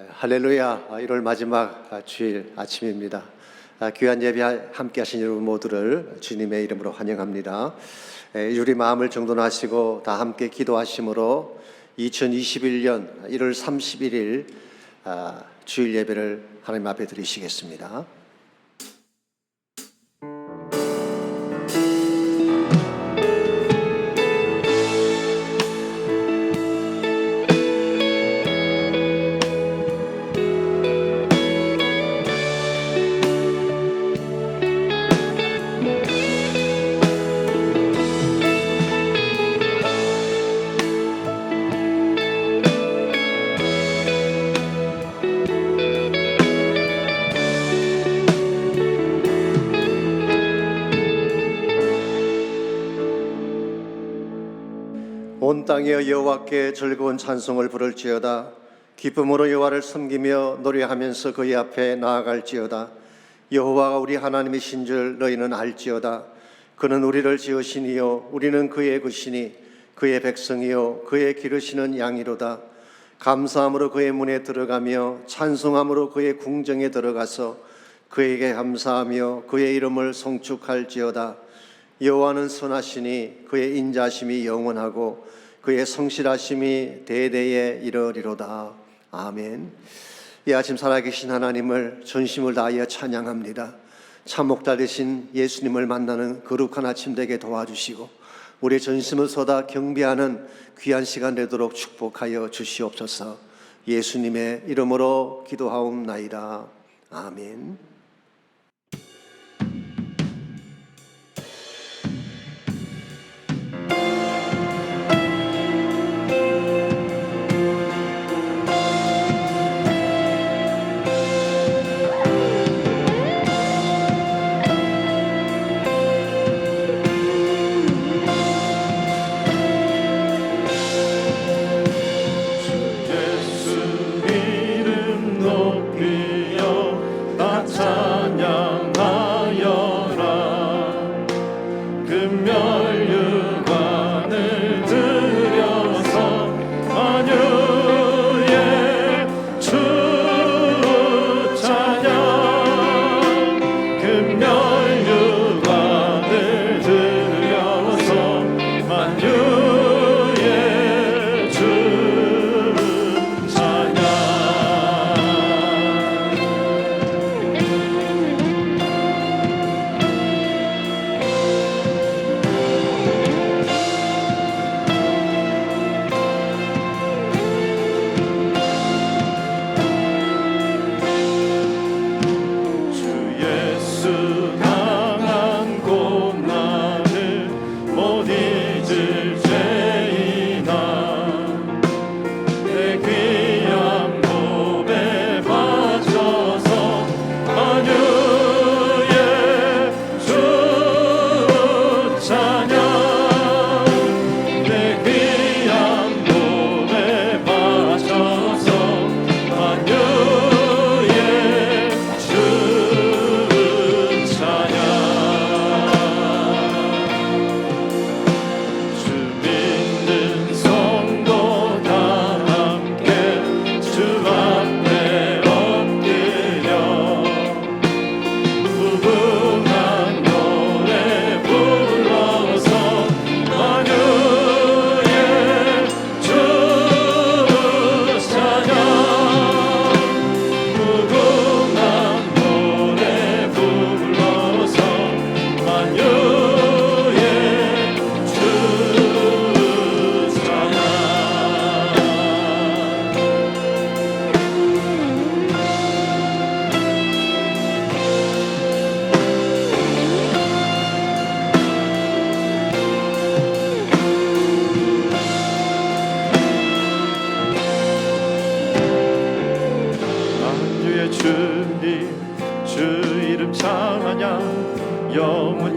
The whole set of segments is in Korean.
할렐루야. 1월 마지막 주일 아침입니다. 귀한 예배 함께 하신 여러분 모두를 주님의 이름으로 환영합니다. 우리 마음을 정돈하시고 다 함께 기도하심으로 2021년 1월 31일 주일 예배를 하나님 앞에 드리시겠습니다. 온 땅에 여호와께 즐거운 찬송을 부를지어다. 기쁨으로 여호와를 섬기며 노래하면서 그의 앞에 나아갈지어다. 여호와가 우리 하나님이신 줄 너희는 알지어다. 그는 우리를 지으시니요 우리는 그의 것이니 그의 백성이요 그의 기르시는 양이로다. 감사함으로 그의 문에 들어가며 찬송함으로 그의 궁정에 들어가서 그에게 감사하며 그의 이름을 송축할지어다. 여호와는 선하시니 그의 인자심이 영원하고 그의 성실하심이 대대에 이르리로다. 아멘. 이 아침 살아계신 하나님을 전심을 다하여 찬양합니다. 참 목자 되신 예수님을 만나는 거룩한 아침 되게 도와주시고 우리의 전심을 쏟아 경배하는 귀한 시간 되도록 축복하여 주시옵소서. 예수님의 이름으로 기도하옵나이다. 아멘.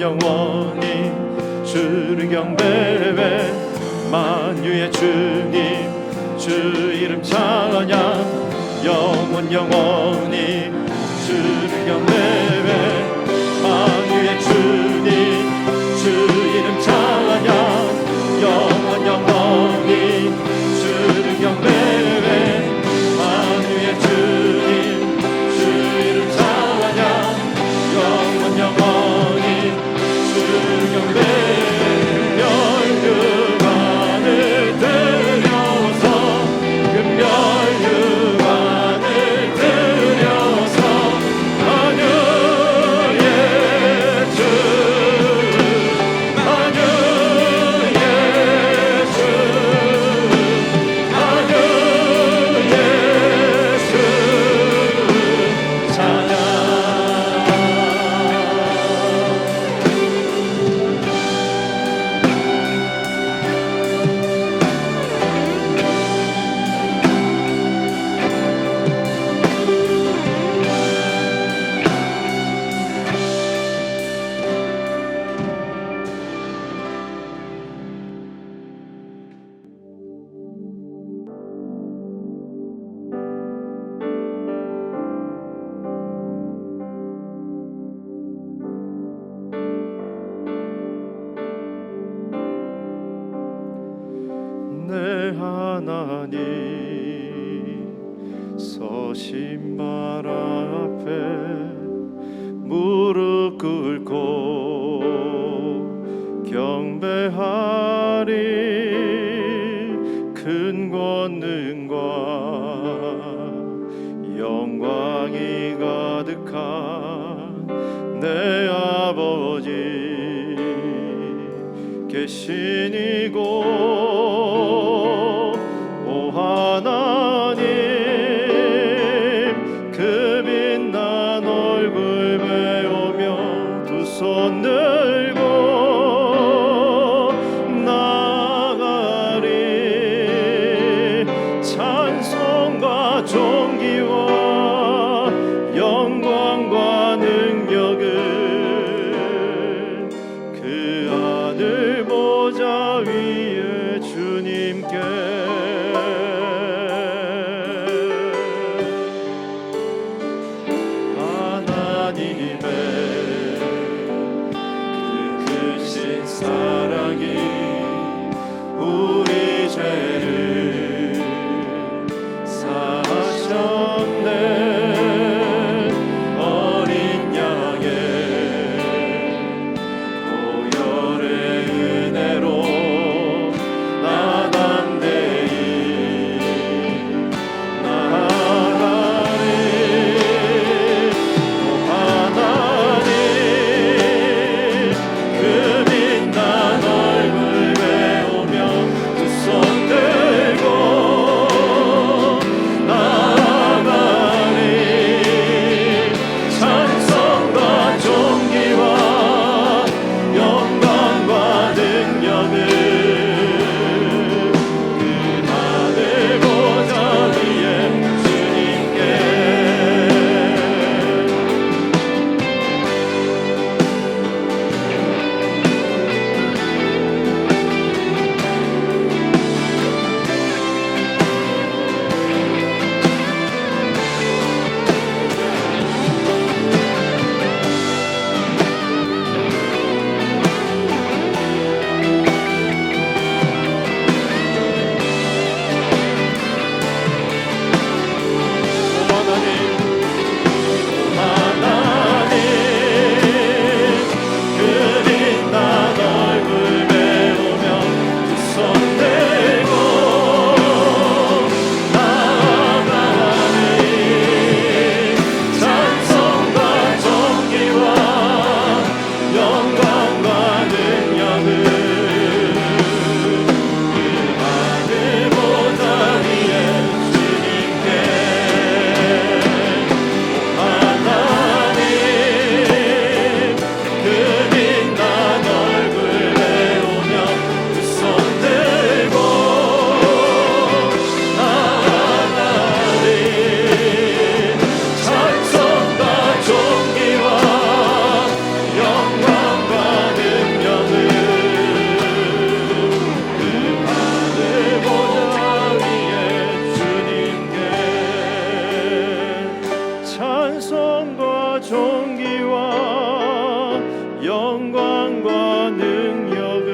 영원히 주를 경배해. 만유의 주님 주 이름 찬양. 영원히 주를 경배해. 만유의 주님 주 이름 찬양. 영원히 주를 경배해. 만유의 주 신발 앞에 무릎 꿇고 경배하리. 큰 권능과 영광이 가득한 내 아버지 계신 이곳, 오 하나님, 그 빛난 얼굴 배우며 두 손 들고 나가리. 찬송과 존귀와 영광과 능력을 그 아들 보좌 위에 주님께. 하나님의 그 크신 사랑이 우리 죄를 사하셨네. 어린 양의 보혈의 은혜로 나단되이 나가리. 오 하나님, 그 빛난 얼굴 배우며 두 손 들고 나가리. 찬송과 존귀와 영광과 능력을 그 하늘 보좌 위에 주님께. 하나님, 그 빛난 얼굴 배우며 두 손 들고 나가리. 찬송과 존귀와 영광과 능력을 그 하늘 보좌 위에 주님께. 하나님, 그 빛난 얼굴 배우며 두 손 들고 나가리. 찬송과 존귀와 영광과 능력을 그 하늘 보좌 위에 주님께. 찬송과 존귀와 영광과 능력을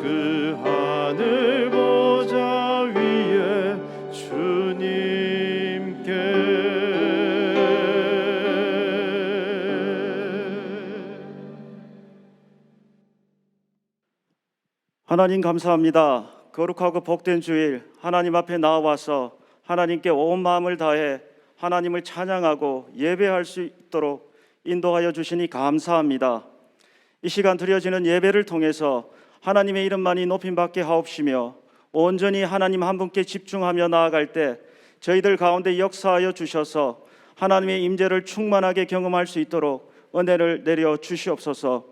그 하늘 보좌 위에 주님께. 하나님 감사합니다. 거룩하고 복된 주일 하나님 앞에 나와서 하나님께 온 마음을 다해 하나님을 찬양하고 예배할 수 있도록 인도하여 주시니 감사합니다. 이 시간 드려지는 예배를 통해서 하나님의 이름만이 높임받게 하옵시며 온전히 하나님 한 분께 집중하며 나아갈 때 저희들 가운데 역사하여 주셔서 하나님의 임재를 충만하게 경험할 수 있도록 은혜를 내려 주시옵소서.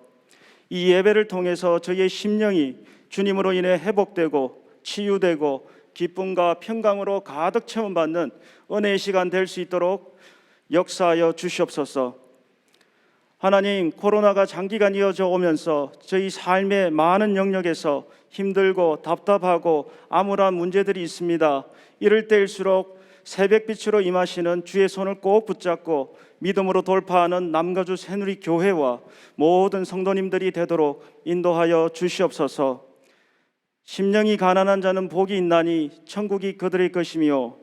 이 예배를 통해서 저희의 심령이 주님으로 인해 회복되고 치유되고 기쁨과 평강으로 가득 채움받는 은혜의 시간 될 수 있도록 역사하여 주시옵소서. 하나님, 코로나가 장기간 이어져 오면서 저희 삶의 많은 영역에서 힘들고 답답하고 암울한 문제들이 있습니다. 이럴 때일수록 새벽빛으로 임하시는 주의 손을 꼭 붙잡고 믿음으로 돌파하는 남가주 새누리 교회와 모든 성도님들이 되도록 인도하여 주시옵소서. 심령이 가난한 자는 복이 있나니 천국이 그들의 것이며,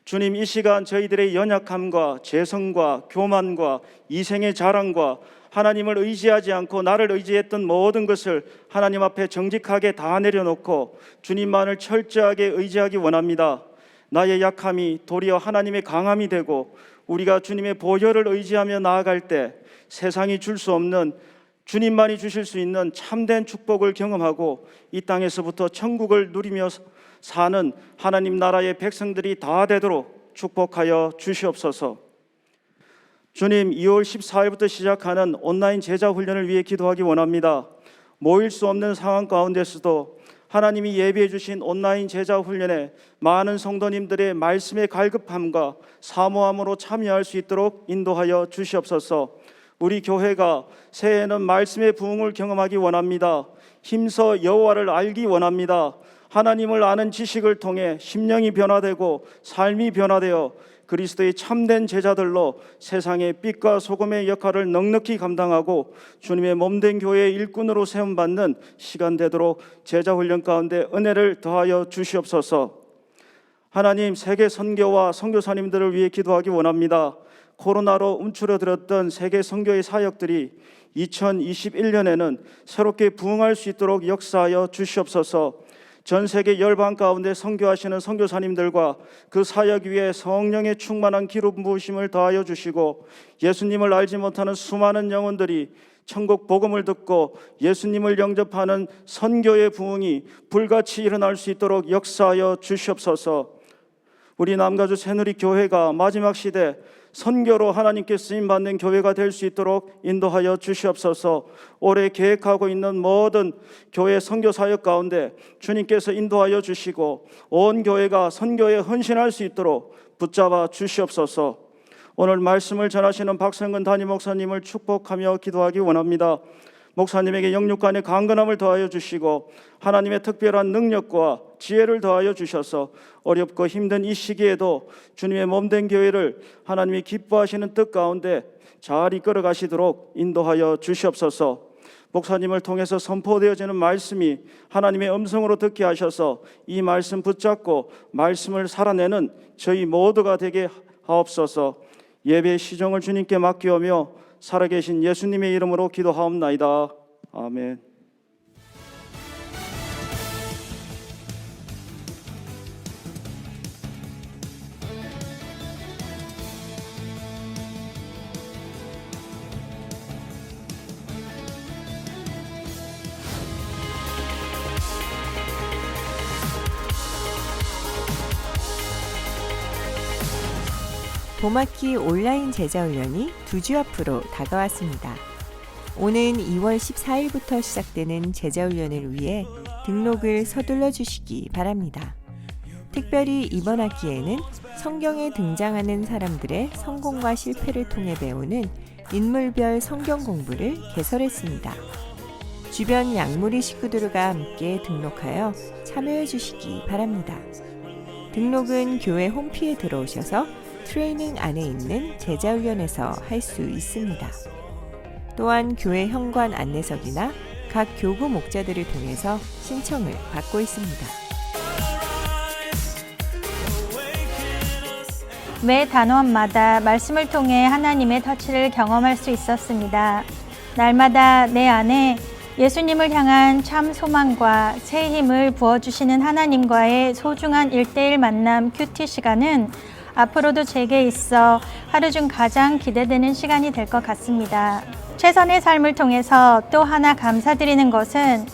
주님, 이 시간 저희들의 연약함과 죄성과 교만과 이생의 자랑과 하나님을 의지하지 않고 나를 의지했던 모든 것을 하나님 앞에 정직하게 다 내려놓고 주님만을 철저하게 의지하기 원합니다. 나의 약함이 도리어 하나님의 강함이 되고, 우리가 주님의 보혈을 의지하며 나아갈 때 세상이 줄 수 없는, 주님만이 주실 수 있는 참된 축복을 경험하고 이 땅에서부터 천국을 누리며 사는 하나님 나라의 백성들이 다 되도록 축복하여 주시옵소서. 주님, 2월 14일부터 시작하는 온라인 제자 훈련을 위해 기도하기 원합니다. 모일 수 없는 상황 가운데서도 하나님이 예비해 주신 온라인 제자 훈련에 많은 성도님들의 말씀의 갈급함과 사모함으로 참여할 수 있도록 인도하여 주시옵소서. 우리 교회가 새해에는 말씀의 부흥을 경험하기 원합니다. 힘써 여호와를 알기 원합니다. 하나님을 아는 지식을 통해 심령이 변화되고 삶이 변화되어 그리스도의 참된 제자들로 세상의 빛과 소금의 역할을 넉넉히 감당하고 주님의 몸된 교회의 일꾼으로 세움받는 시간 되도록 제자훈련 가운데 은혜를 더하여 주시옵소서. 하나님, 세계 선교와 선교사님들을 위해 기도하기 원합니다. 코로나로 움츠러들었던 세계 선교의 사역들이 2021년에는 새롭게 부흥할 수 있도록 역사하여 주시옵소서. 전 세계 열방 가운데 선교하시는 선교사님들과 그 사역 위에 성령의 충만한 기름 부으심을 더하여 주시고, 예수님을 알지 못하는 수많은 영혼들이 천국 복음을 듣고 예수님을 영접하는 선교의 부흥이 불같이 일어날 수 있도록 역사하여 주시옵소서. 우리 남가주 새누리교회가 마지막 시대 선교로 하나님께 쓰임받는 교회가 될 수 있도록 인도하여 주시옵소서. 올해 계획하고 있는 모든 교회 선교 사역 가운데 주님께서 인도하여 주시고 온 교회가 선교에 헌신할 수 있도록 붙잡아 주시옵소서. 오늘 말씀을 전하시는 박성근 담임 목사님을 축복하며 기도하기 원합니다. 목사님에게 영육간의 강건함을 더하여 주시고 하나님의 특별한 능력과 지혜를 더하여 주셔서 어렵고 힘든 이 시기에도 주님의 몸된 교회를 하나님이 기뻐하시는 뜻 가운데 잘 이끌어 가시도록 인도하여 주시옵소서. 목사님을 통해서 선포되어지는 말씀이 하나님의 음성으로 듣게 하셔서 이 말씀 붙잡고 말씀을 살아내는 저희 모두가 되게 하옵소서. 예배의 시종을 주님께 맡기오며 살아계신 예수님의 이름으로 기도하옵나이다. 아멘. 봄학기 온라인 제자훈련이 2주 앞으로 다가왔습니다. 오는 2월 14일부터 시작되는 제자훈련을 위해 등록을 서둘러 주시기 바랍니다. 특별히 이번 학기에는 성경에 등장하는 사람들의 성공과 실패를 통해 배우는 인물별 성경 공부를 개설했습니다. 주변 양무리 식구들과 함께 등록하여 참여해 주시기 바랍니다. 등록은 교회 홈피에 들어오셔서 트레이닝 안에 있는 제자훈련에서 할 수 있습니다. 또한 교회 현관 안내석이나 각 교구 목자들을 통해서 신청을 받고 있습니다. 매 단원마다 말씀을 통해 하나님의 터치를 경험할 수 있었습니다. 날마다 내 안에 예수님을 향한 참 소망과 새 힘을 부어주시는 하나님과의 소중한 1:1 만남 큐티 시간은 앞으로도 제게 있어 하루 중 가장 기대되는 시간이 될 것 같습니다. 최선의 삶을 통해서 또 하나 감사드리는 것은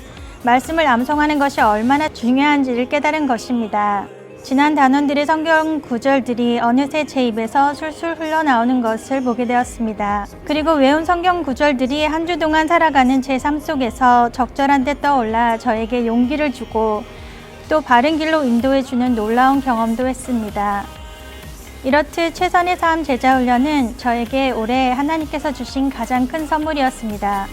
말씀을 암송하는 것이 얼마나 중요한지를 깨달은 것입니다. 지난 단원들의 성경 구절들이 어느새 제 입에서 술술 흘러나오는 것을 보게 되었습니다. 그리고 외운 성경 구절들이 한 주 동안 살아가는 제 삶 속에서 적절한 데 떠올라 저에게 용기를 주고 또 바른 길로 인도해주는 놀라운 경험도 했습니다. 이렇듯 최선의 삶 제자훈련은 저에게 올해 하나님께서 주신 가장 큰 선물이었습니다.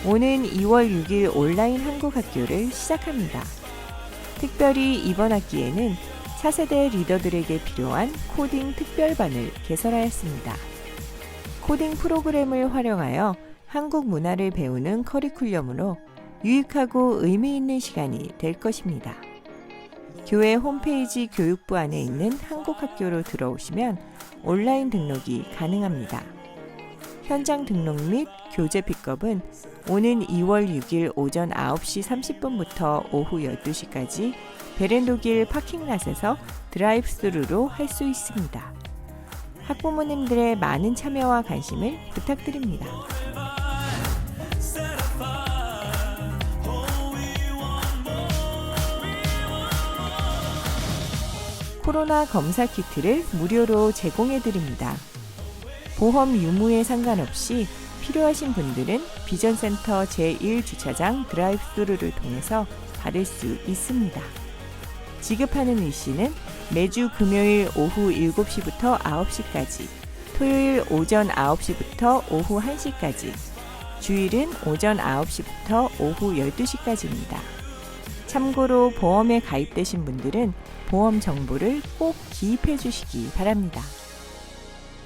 오는 2월 6일 온라인 한국학교를 시작합니다. 특별히 이번 학기에는 4세대 리더들에게 필요한 코딩 특별반을 개설하였습니다. 코딩 프로그램을 활용하여 한국 문화를 배우는 커리큘럼으로 유익하고 의미 있는 시간이 될 것입니다. 교회 홈페이지 교육부 안에 있는 한국학교로 들어오시면 온라인 등록이 가능합니다. 현장 등록 및 교재 픽업은 오는 2월 6일 오전 9시 30분부터 오후 12시까지 베렌도길 파킹랏에서 드라이브스루로 할 수 있습니다. 학부모님들의 많은 참여와 관심을 부탁드립니다. 코로나 검사 키트를 무료로 제공해 드립니다. 보험 유무에 상관없이 필요하신 분들은 비전센터 제1주차장 드라이브스루를 통해서 받을 수 있습니다. 지급하는 일시는 매주 금요일 오후 7시부터 9시까지, 토요일 오전 9시부터 오후 1시까지, 주일은 오전 9시부터 오후 12시까지입니다. 참고로 보험에 가입되신 분들은 보험 정보를 꼭 기입해 주시기 바랍니다.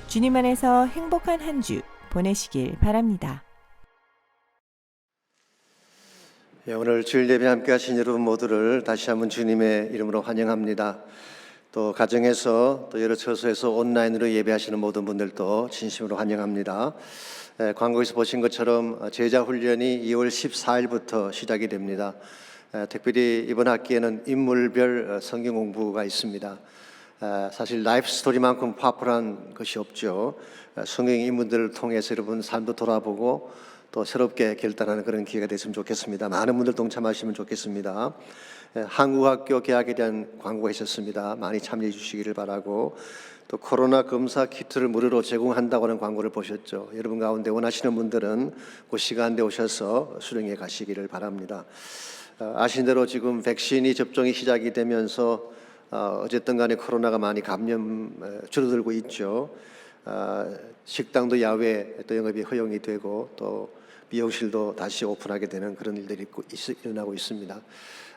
주님 안에서 행복한 한 주 보내시길 바랍니다. 오늘 주일 예배 함께 하신 여러분 모두를 다시 한번 주님의 이름으로 환영합니다. 또 가정에서 또 여러 처소에서 온라인으로 예배하시는 모든 분들도 진심으로 환영합니다. 광고에서 보신 것처럼 제자 훈련이 2월 14일부터 시작이 됩니다. 특별히 이번 학기에는 인물별 성경 공부가 있습니다. 사실 라이프 스토리만큼 파워풀한 것이 없죠. 성경 인물들을 통해서 여러분 삶도 돌아보고 또 새롭게 결단하는 그런 기회가 됐으면 좋겠습니다. 많은 분들 동참하시면 좋겠습니다. 한국학교 개학에 대한 광고가 있었습니다. 많이 참여해 주시기를 바라고, 또 코로나 검사 키트를 무료로 제공한다고 하는 광고를 보셨죠. 여러분 가운데 원하시는 분들은 그 시간대 오셔서 수령해 가시기를 바랍니다. 아신 대로 지금 백신이 접종이 시작이 되면서 어쨌든 간에 코로나가 많이 줄어들고 있죠. 식당도 야외 또 영업이 허용이 되고 또 미용실도 다시 오픈하게 되는 그런 일들이 일어나고 있습니다.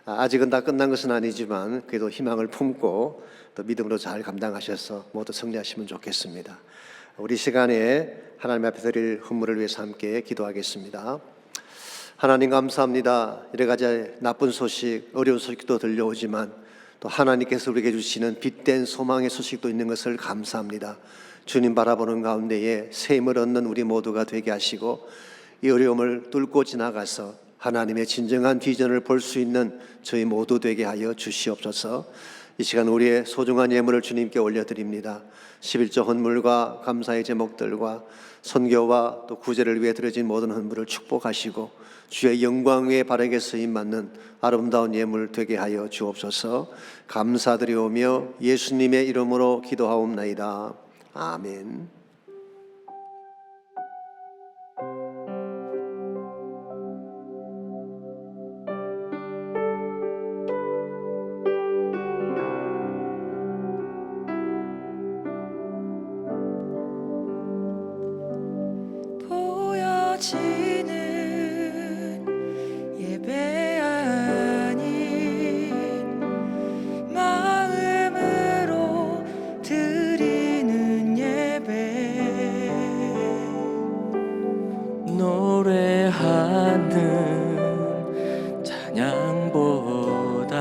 아직은 다 끝난 것은 아니지만 그래도 희망을 품고 또 믿음으로 잘 감당하셔서 모두 승리하시면 좋겠습니다. 우리 시간에 하나님 앞에 드릴 헌물을 위해서 함께 기도하겠습니다. 하나님 감사합니다. 여러 가지 나쁜 소식, 어려운 소식도 들려오지만 또 하나님께서 우리에게 주시는 빛된 소망의 소식도 있는 것을 감사합니다. 주님 바라보는 가운데에 새 힘을 얻는 우리 모두가 되게 하시고 이 어려움을 뚫고 지나가서 하나님의 진정한 비전을 볼 수 있는 저희 모두 되게 하여 주시옵소서. 이 시간 우리의 소중한 예물을 주님께 올려드립니다. 11조 헌물과 감사의 제목들과 선교와 또 구제를 위해 드려진 모든 헌물을 축복하시고 주의 영광 위에 바르게 쓰임 받는 아름다운 예물 되게 하여 주옵소서. 감사드리오며 예수님의 이름으로 기도하옵나이다. 아멘. 보여지는 예배 아닌 마음으로 드리는 예배, 노래하는 찬양보다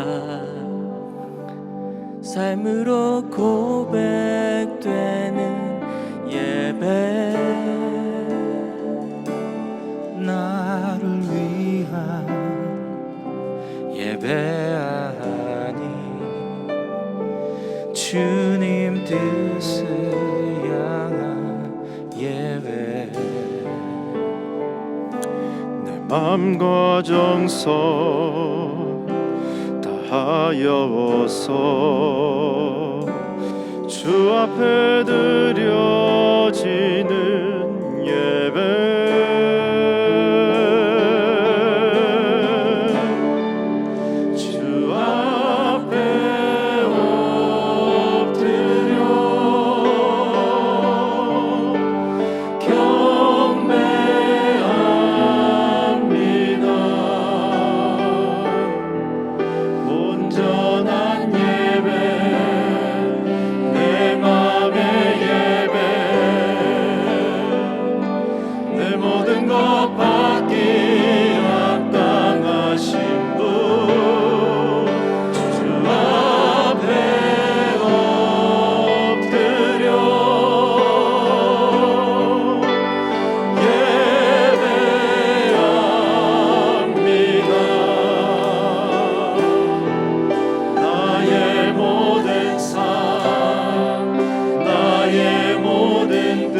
삶으로 고백되는 예배, 나를 위한 예배 아닌 주님 뜻을 향한 예배, 내 맘과 정성 다하여서 주 앞에 드려지는 예배, 온전한 예배 내 모든 것 받기 합당하신 분 주 앞에 엎드려 예배합니다. 나의 모든 삶 나의 모든 뜻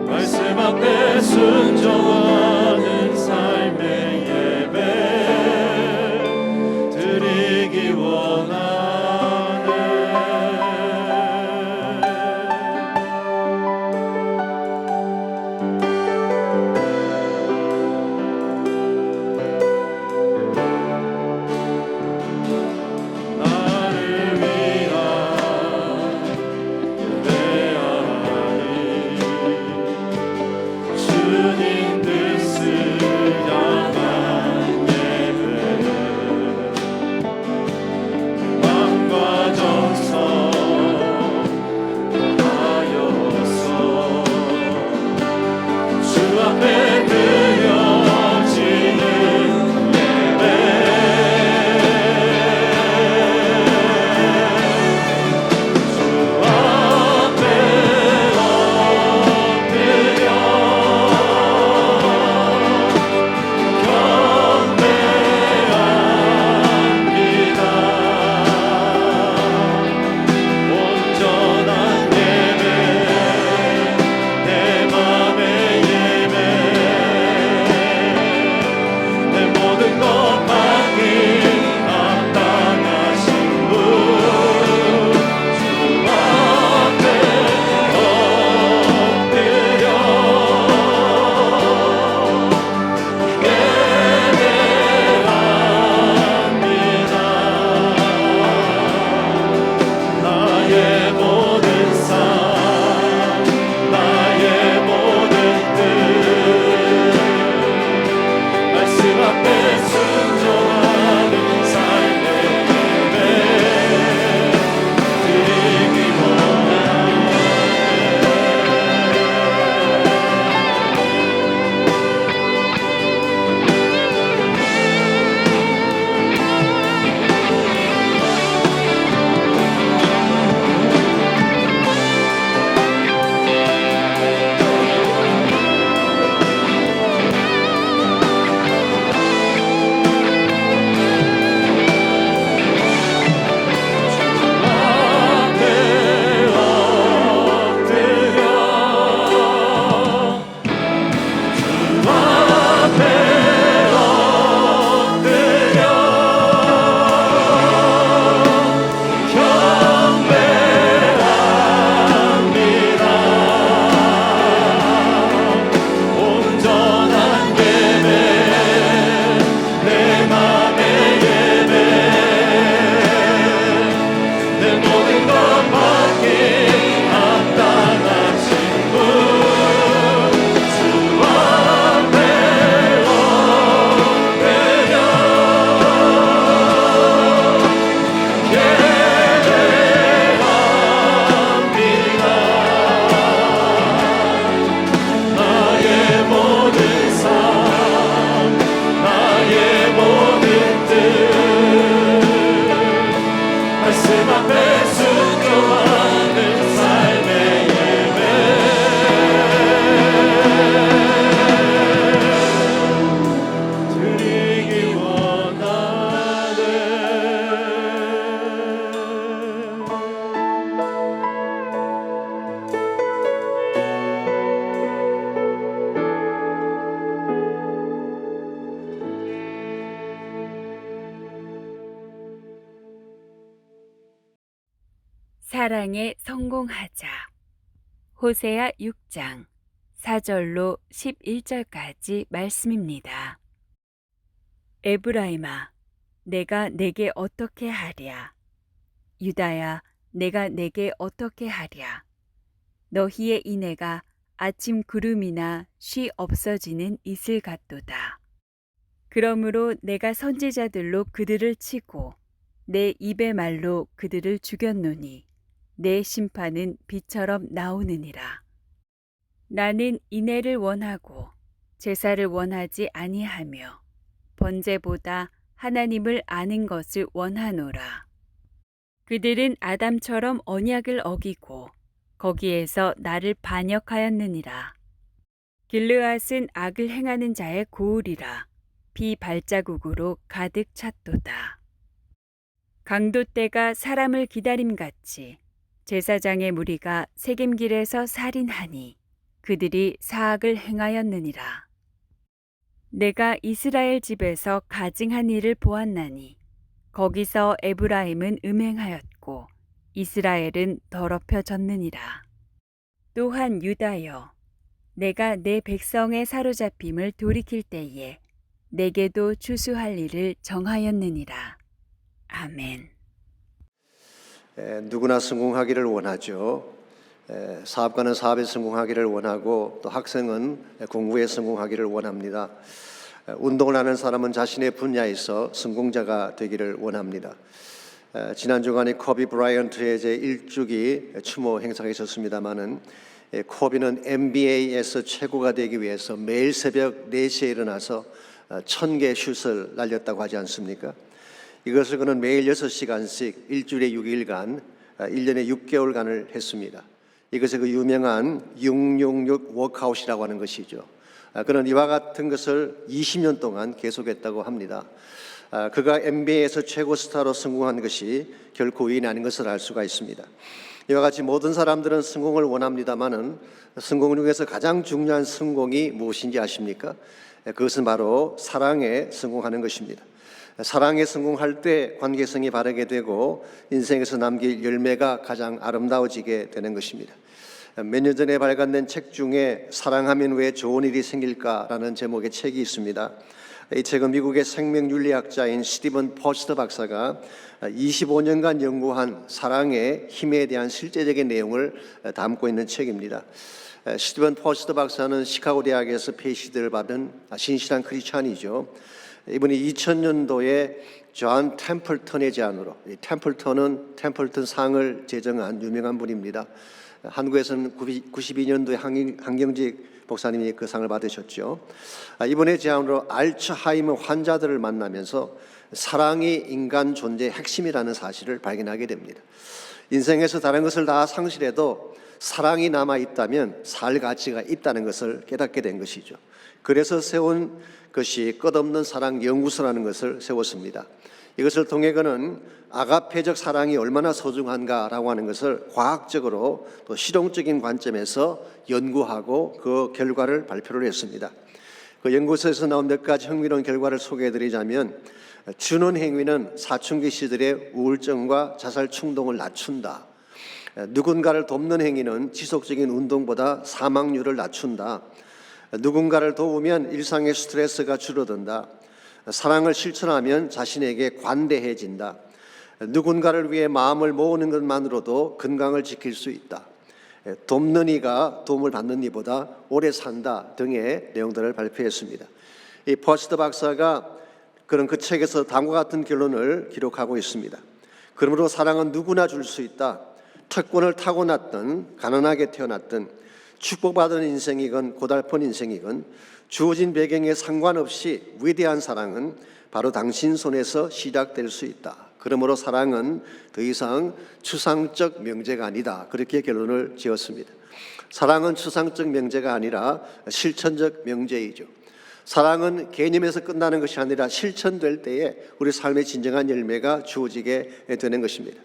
말씀 앞에 순종하는 삶의 예배 드리기 원하네. 나를 위한 예배하니 주님 뜻을 향한 예배 마음과 정성 다하여서 주 앞에 드려지는 예배 주 앞에 엎드려 경배합니다. 온전한 예배 내 맘의 예배 내 모든 것 받기 합당하신 분 주 앞에 엎드려 예배합니다. 나의 모든 삶 나의 모든 뜻 말씀 앞에 순종하는 삶의 예배 드리기 원하네. 앞에 엎드려 주 앞에 엎드려 경배합니다. 온전한 예배 내 맘의 예배 내 모든 것 받기 합당하신 분 주 앞에 엎드려 예배합니다. 나의 모든 삶 나의 모든 뜻 말씀 앞에 순종하는 삶의 예배 드리기 원하네. 사랑에 성공하자. 호세아 6장 4절로 11절까지 말씀입니다. 에브라임아, 내가 내게 어떻게 하랴? 유다야, 내가 내게 어떻게 하랴? 너희의 인애가 아침 구름이나 쉬 없어지는 이슬 같도다. 그러므로 내가 선지자들로 그들을 치고 내 입의 말로 그들을 죽였노니 내 심판은 비처럼 나오느니라. 나는 인애를 원하고 제사를 원하지 아니하며 번제보다 하나님을 아는 것을 원하노라. 그들은 아담처럼 언약을 어기고 거기에서 나를 반역하였느니라. 길르앗은 악을 행하는 자의 고울이라 비발자국으로 가득 찼도다. 강도떼가 사람을 기다림같이 제사장의 무리가 세겜길에서 살인하니 그들이 사악을 행하였느니라. 내가 이스라엘 집에서 가증한 일을 보았나니 거기서 에브라임은 음행하였고 이스라엘은 더럽혀졌느니라. 또한 유다여, 내가 내 백성의 사로잡힘을 돌이킬 때에 내게도 추수할 일을 정하였느니라. 아멘. 누구나 성공하기를 원하죠. 사업가는 사업에 성공하기를 원하고 또 학생은 공부에 성공하기를 원합니다. 운동을 하는 사람은 자신의 분야에서 성공자가 되기를 원합니다. 지난 주간에 코비 브라이언트의 제1주기 추모 행사가 있었습니다마는 코비는 NBA에서 최고가 되기 위해서 매일 새벽 4시에 일어나서 1000개 슛을 날렸다고 하지 않습니까? 이것을 그는 매일 6시간씩 일주일에 6일간 1년에 6개월간을 했습니다. 이것이 그 유명한 666 워크아웃이라고 하는 것이죠. 그는 이와 같은 것을 20년 동안 계속했다고 합니다. 그가 NBA에서 최고 스타로 성공한 것이 결코 우연이 아닌 것을 알 수가 있습니다. 이와 같이 모든 사람들은 성공을 원합니다마는 성공 중에서 가장 중요한 성공이 무엇인지 아십니까? 그것은 바로 사랑에 성공하는 것입니다. 사랑에 성공할 때 관계성이 바르게 되고 인생에서 남길 열매가 가장 아름다워지게 되는 것입니다. 몇 년 전에 발간된 책 중에 사랑하면 왜 좋은 일이 생길까라는 제목의 책이 있습니다. 이 책은 미국의 생명윤리학자인 스티븐 포스터 박사가 25년간 연구한 사랑의 힘에 대한 실제적인 내용을 담고 있는 책입니다. 스티븐 포스터 박사는 시카고 대학에서 PhD를 받은 신실한 크리스찬이죠. 이분이 2000년도에 존 템플턴의 제안으로, 템플턴은 템플턴 상을 제정한 유명한 분입니다. 한국에서는 92년도에 한경직 목사님이 그 상을 받으셨죠. 이번에 제안으로 알츠하이머 환자들을 만나면서 사랑이 인간 존재의 핵심이라는 사실을 발견하게 됩니다. 인생에서 다른 것을 다 상실해도 사랑이 남아있다면 살 가치가 있다는 것을 깨닫게 된 것이죠. 그래서 세운 것이 끝없는 사랑 연구소라는 것을 세웠습니다. 이것을 통해 그는 아가페적 사랑이 얼마나 소중한가라고 하는 것을 과학적으로 또 실용적인 관점에서 연구하고 그 결과를 발표를 했습니다. 그 연구소에서 나온 몇 가지 흥미로운 결과를 소개해드리자면 주는 행위는 사춘기 시절의 우울증과 자살 충동을 낮춘다. 누군가를 돕는 행위는 지속적인 운동보다 사망률을 낮춘다. 누군가를 도우면 일상의 스트레스가 줄어든다. 사랑을 실천하면 자신에게 관대해진다. 누군가를 위해 마음을 모으는 것만으로도 건강을 지킬 수 있다. 돕는 이가 도움을 받는 이보다 오래 산다 등의 내용들을 발표했습니다. 이 포스터 박사가 그런 그 책에서 다음과 같은 결론을 기록하고 있습니다. 그러므로 사랑은 누구나 줄 수 있다. 특권을 타고났든 가난하게 태어났든 축복받은 인생이건 고달픈 인생이건 주어진 배경에 상관없이 위대한 사랑은 바로 당신 손에서 시작될 수 있다. 그러므로 사랑은 더 이상 추상적 명제가 아니다. 그렇게 결론을 지었습니다. 사랑은 추상적 명제가 아니라 실천적 명제이죠. 사랑은 개념에서 끝나는 것이 아니라 실천될 때에 우리 삶의 진정한 열매가 주어지게 되는 것입니다.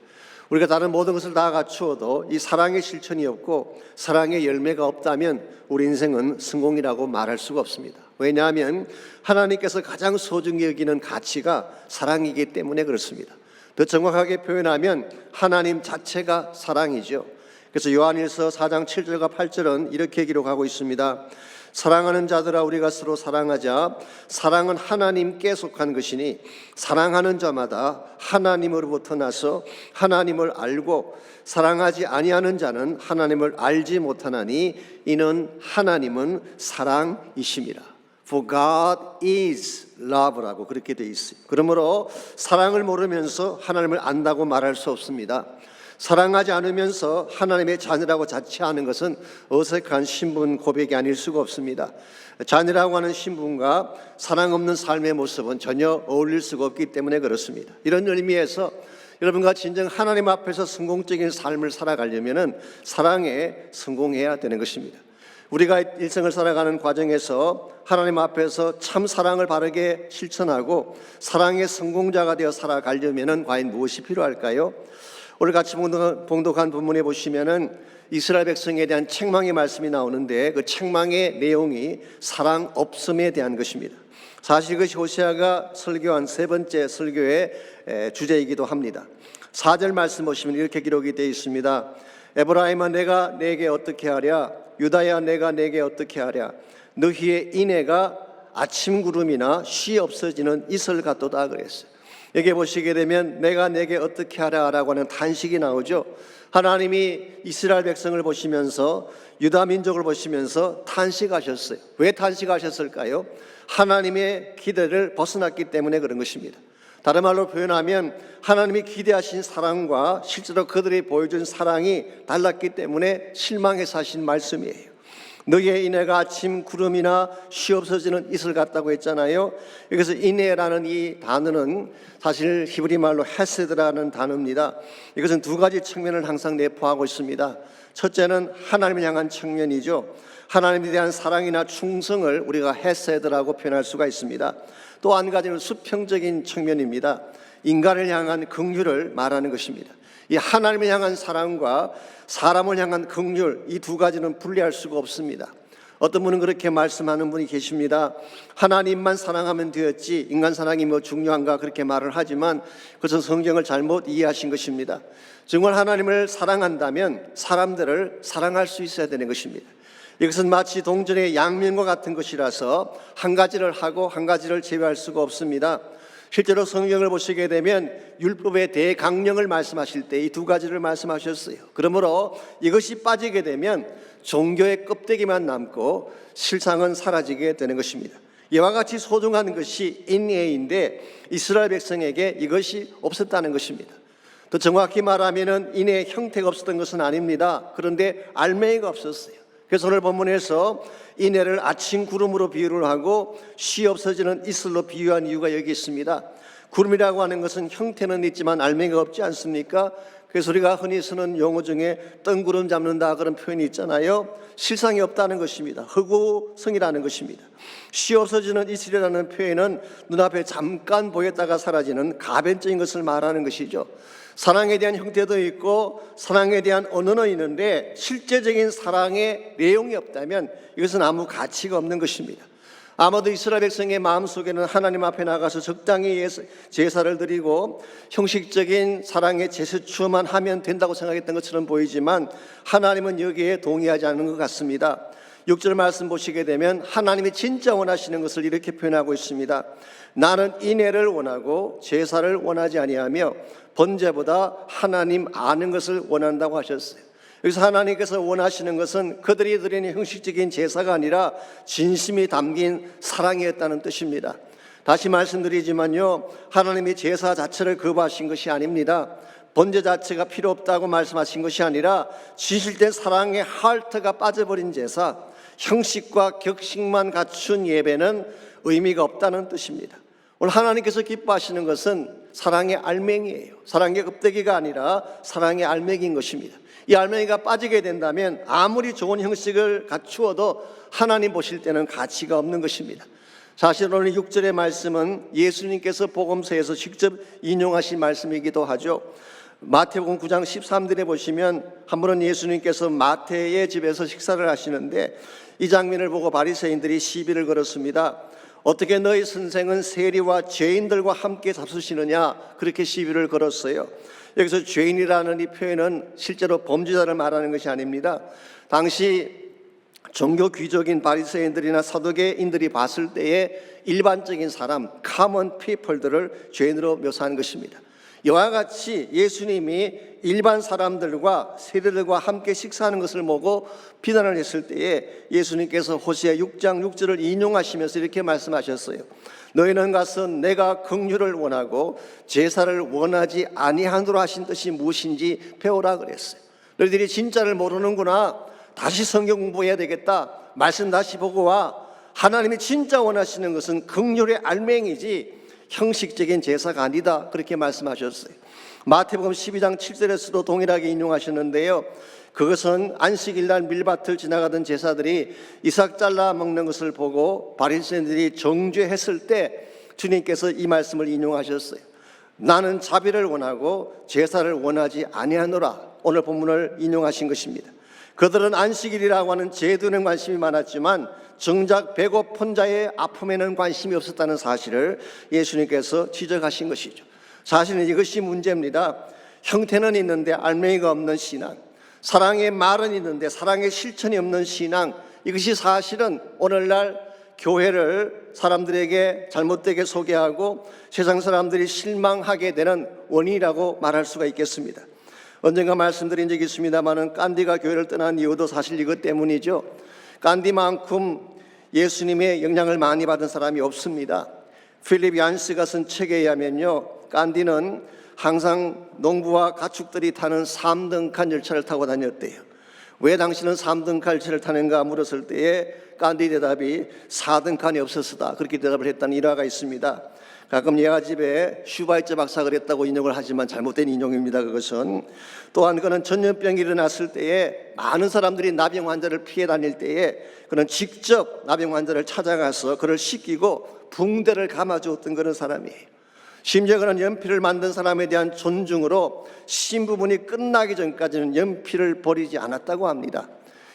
우리가 다른 모든 것을 다 갖추어도 이 사랑의 실천이 없고 사랑의 열매가 없다면 우리 인생은 성공이라고 말할 수가 없습니다. 왜냐하면 하나님께서 가장 소중히 여기는 가치가 사랑이기 때문에 그렇습니다. 더 정확하게 표현하면 하나님 자체가 사랑이죠. 그래서 요한일서 4장 7절과 8절은 이렇게 기록하고 있습니다. 사랑하는 자들아 우리가 서로 사랑하자. 사랑은 하나님께 속한 것이니 사랑하는 자마다 하나님으로부터 나서 하나님을 알고 사랑하지 아니하는 자는 하나님을 알지 못하나니 이는 하나님은 사랑이심이라. For God is love라고 그렇게 되어 있어요. 그러므로 사랑을 모르면서 하나님을 안다고 말할 수 없습니다. 사랑하지 않으면서 하나님의 자녀라고 자처하는 것은 어색한 신분 고백이 아닐 수가 없습니다. 자녀라고 하는 신분과 사랑 없는 삶의 모습은 전혀 어울릴 수가 없기 때문에 그렇습니다. 이런 의미에서 여러분과 진정 하나님 앞에서 성공적인 삶을 살아가려면 사랑에 성공해야 되는 것입니다. 우리가 일생을 살아가는 과정에서 하나님 앞에서 참 사랑을 바르게 실천하고 사랑의 성공자가 되어 살아가려면 과연 무엇이 필요할까요? 오늘 같이 봉독한 본문에 보시면은 이스라엘 백성에 대한 책망의 말씀이 나오는데 그 책망의 내용이 사랑 없음에 대한 것입니다. 사실 그것이 호세아가 설교한 세 번째 설교의 주제이기도 합니다. 4절 말씀 보시면 이렇게 기록이 되어 있습니다. 에브라임아 내가 내게 어떻게 하랴? 유다야 내가 내게 어떻게 하랴? 너희의 인애가 아침 구름이나 쉬 없어지는 이슬 같도다 그랬어요. 여기 보시게 되면 내가 내게 어떻게 하랴라고 하는 탄식이 나오죠. 하나님이 이스라엘 백성을 보시면서 유다 민족을 보시면서 탄식하셨어요. 왜 탄식하셨을까요? 하나님의 기대를 벗어났기 때문에 그런 것입니다. 다른 말로 표현하면 하나님이 기대하신 사랑과 실제로 그들이 보여준 사랑이 달랐기 때문에 실망해서 하신 말씀이에요. 너희의 인애가 아침 구름이나 쉬 없어지는 이슬 같다고 했잖아요. 여기서 인애라는 이 단어는 사실 히브리 말로 헤세드라는 단어입니다. 이것은 두 가지 측면을 항상 내포하고 있습니다. 첫째는 하나님을 향한 측면이죠. 하나님에 대한 사랑이나 충성을 우리가 헤세드라고 표현할 수가 있습니다. 또 한 가지는 수평적인 측면입니다. 인간을 향한 긍휼을 말하는 것입니다. 이 하나님을 향한 사랑과 사람을 향한 긍휼, 이 두 가지는 분리할 수가 없습니다. 어떤 분은 그렇게 말씀하는 분이 계십니다. 하나님만 사랑하면 되었지 인간 사랑이 뭐 중요한가 그렇게 말을 하지만 그것은 성경을 잘못 이해하신 것입니다. 정말 하나님을 사랑한다면 사람들을 사랑할 수 있어야 되는 것입니다. 이것은 마치 동전의 양면과 같은 것이라서 한 가지를 하고 한 가지를 제외할 수가 없습니다. 실제로 성경을 보시게 되면 율법의 대강령을 말씀하실 때 이 두 가지를 말씀하셨어요. 그러므로 이것이 빠지게 되면 종교의 껍데기만 남고 실상은 사라지게 되는 것입니다. 이와 같이 소중한 것이 인애인데 이스라엘 백성에게 이것이 없었다는 것입니다. 더 정확히 말하면 인애의 형태가 없었던 것은 아닙니다. 그런데 알맹이가 없었어요. 그래서 오늘 본문에서 인애를 아침 구름으로 비유를 하고 쉬 없어지는 이슬로 비유한 이유가 여기 있습니다. 구름이라고 하는 것은 형태는 있지만 알맹이가 없지 않습니까? 그래서 우리가 흔히 쓰는 용어 중에 뜬구름 잡는다 그런 표현이 있잖아요. 실상이 없다는 것입니다. 허구성이라는 것입니다. 쉬 없어지는 이슬이라는 표현은 눈앞에 잠깐 보였다가 사라지는 가변적인 것을 말하는 것이죠. 사랑에 대한 형태도 있고 사랑에 대한 언어는 있는데 실제적인 사랑의 내용이 없다면 이것은 아무 가치가 없는 것입니다. 아마도 이스라엘 백성의 마음속에는 하나님 앞에 나가서 적당히 제사를 드리고 형식적인 사랑의 제스처만 하면 된다고 생각했던 것처럼 보이지만 하나님은 여기에 동의하지 않는 것 같습니다. 6절 말씀 보시게 되면 하나님이 진짜 원하시는 것을 이렇게 표현하고 있습니다. 나는 인애를 원하고 제사를 원하지 아니하며 번제보다 하나님 아는 것을 원한다고 하셨어요. 여기서 하나님께서 원하시는 것은 그들이 드리는 형식적인 제사가 아니라 진심이 담긴 사랑이었다는 뜻입니다. 다시 말씀드리지만요, 하나님이 제사 자체를 거부하신 것이 아닙니다. 번제 자체가 필요 없다고 말씀하신 것이 아니라 진실된 사랑의 하트가 빠져버린 제사, 형식과 격식만 갖춘 예배는 의미가 없다는 뜻입니다. 오늘 하나님께서 기뻐하시는 것은 사랑의 알맹이에요. 사랑의 껍데기가 아니라 사랑의 알맹이인 것입니다. 이 알맹이가 빠지게 된다면 아무리 좋은 형식을 갖추어도 하나님 보실 때는 가치가 없는 것입니다. 사실 오늘 6절의 말씀은 예수님께서 복음서에서 직접 인용하신 말씀이기도 하죠. 마태복음 9장 13절에 보시면 한 번은 예수님께서 마태의 집에서 식사를 하시는데 이 장면을 보고 바리새인들이 시비를 걸었습니다. 어떻게 너희 선생은 세리와 죄인들과 함께 잡수시느냐, 그렇게 시비를 걸었어요. 여기서 죄인이라는 이 표현은 실제로 범죄자를 말하는 것이 아닙니다. 당시 종교 귀족인 바리새인들이나 사두개인들이 봤을 때에 일반적인 사람, common people들을 죄인으로 묘사한 것입니다. 이와 같이 예수님이 일반 사람들과 세리들과 함께 식사하는 것을 보고 비난을 했을 때에 예수님께서 호세아 6장 6절을 인용하시면서 이렇게 말씀하셨어요. 너희는 가서 내가 긍휼을 원하고 제사를 원하지 아니하노라 하신 뜻이 무엇인지 배우라 그랬어요. 너희들이 진짜를 모르는구나. 다시 성경 공부해야 되겠다. 말씀 다시 보고 와. 하나님이 진짜 원하시는 것은 긍휼의 알맹이지 형식적인 제사가 아니다. 그렇게 말씀하셨어요. 마태복음 12장 7절에서도 동일하게 인용하셨는데요. 그것은 안식일날 밀밭을 지나가던 제사들이 이삭 잘라 먹는 것을 보고 바리새인들이 정죄했을 때 주님께서 이 말씀을 인용하셨어요. 나는 자비를 원하고 제사를 원하지 아니하노라. 오늘 본문을 인용하신 것입니다. 그들은 안식일이라고 하는 제도에는 관심이 많았지만 정작 배고픈 자의 아픔에는 관심이 없었다는 사실을 예수님께서 지적하신 것이죠. 사실은 이것이 문제입니다. 형태는 있는데 알맹이가 없는 신앙, 사랑의 말은 있는데 사랑의 실천이 없는 신앙, 이것이 사실은 오늘날 교회를 사람들에게 잘못되게 소개하고 세상 사람들이 실망하게 되는 원인이라고 말할 수가 있겠습니다. 언젠가 말씀드린 적이 있습니다마는 간디가 교회를 떠난 이유도 사실 이것 때문이죠. 간디만큼 예수님의 영향을 많이 받은 사람이 없습니다. 필립 얀스가 쓴 책에 의하면요, 간디는 항상 농부와 가축들이 타는 3등칸 열차를 타고 다녔대요. 왜 당신은 3등칸 열차를 타는가 물었을 때에 간디 대답이 4등칸이 없었다, 그렇게 대답을 했다는 일화가 있습니다. 가끔 예화집에 슈바이처 박사가 그랬다고 인용을 하지만 잘못된 인용입니다. 그것은 또한 그는 전염병이 일어났을 때에 많은 사람들이 나병 환자를 피해 다닐 때에 그는 직접 나병 환자를 찾아가서 그를 씻기고 붕대를 감아주었던 그런 사람이에요. 심지어 그는 연필을 만든 사람에 대한 존중으로 신부분이 끝나기 전까지는 연필을 버리지 않았다고 합니다.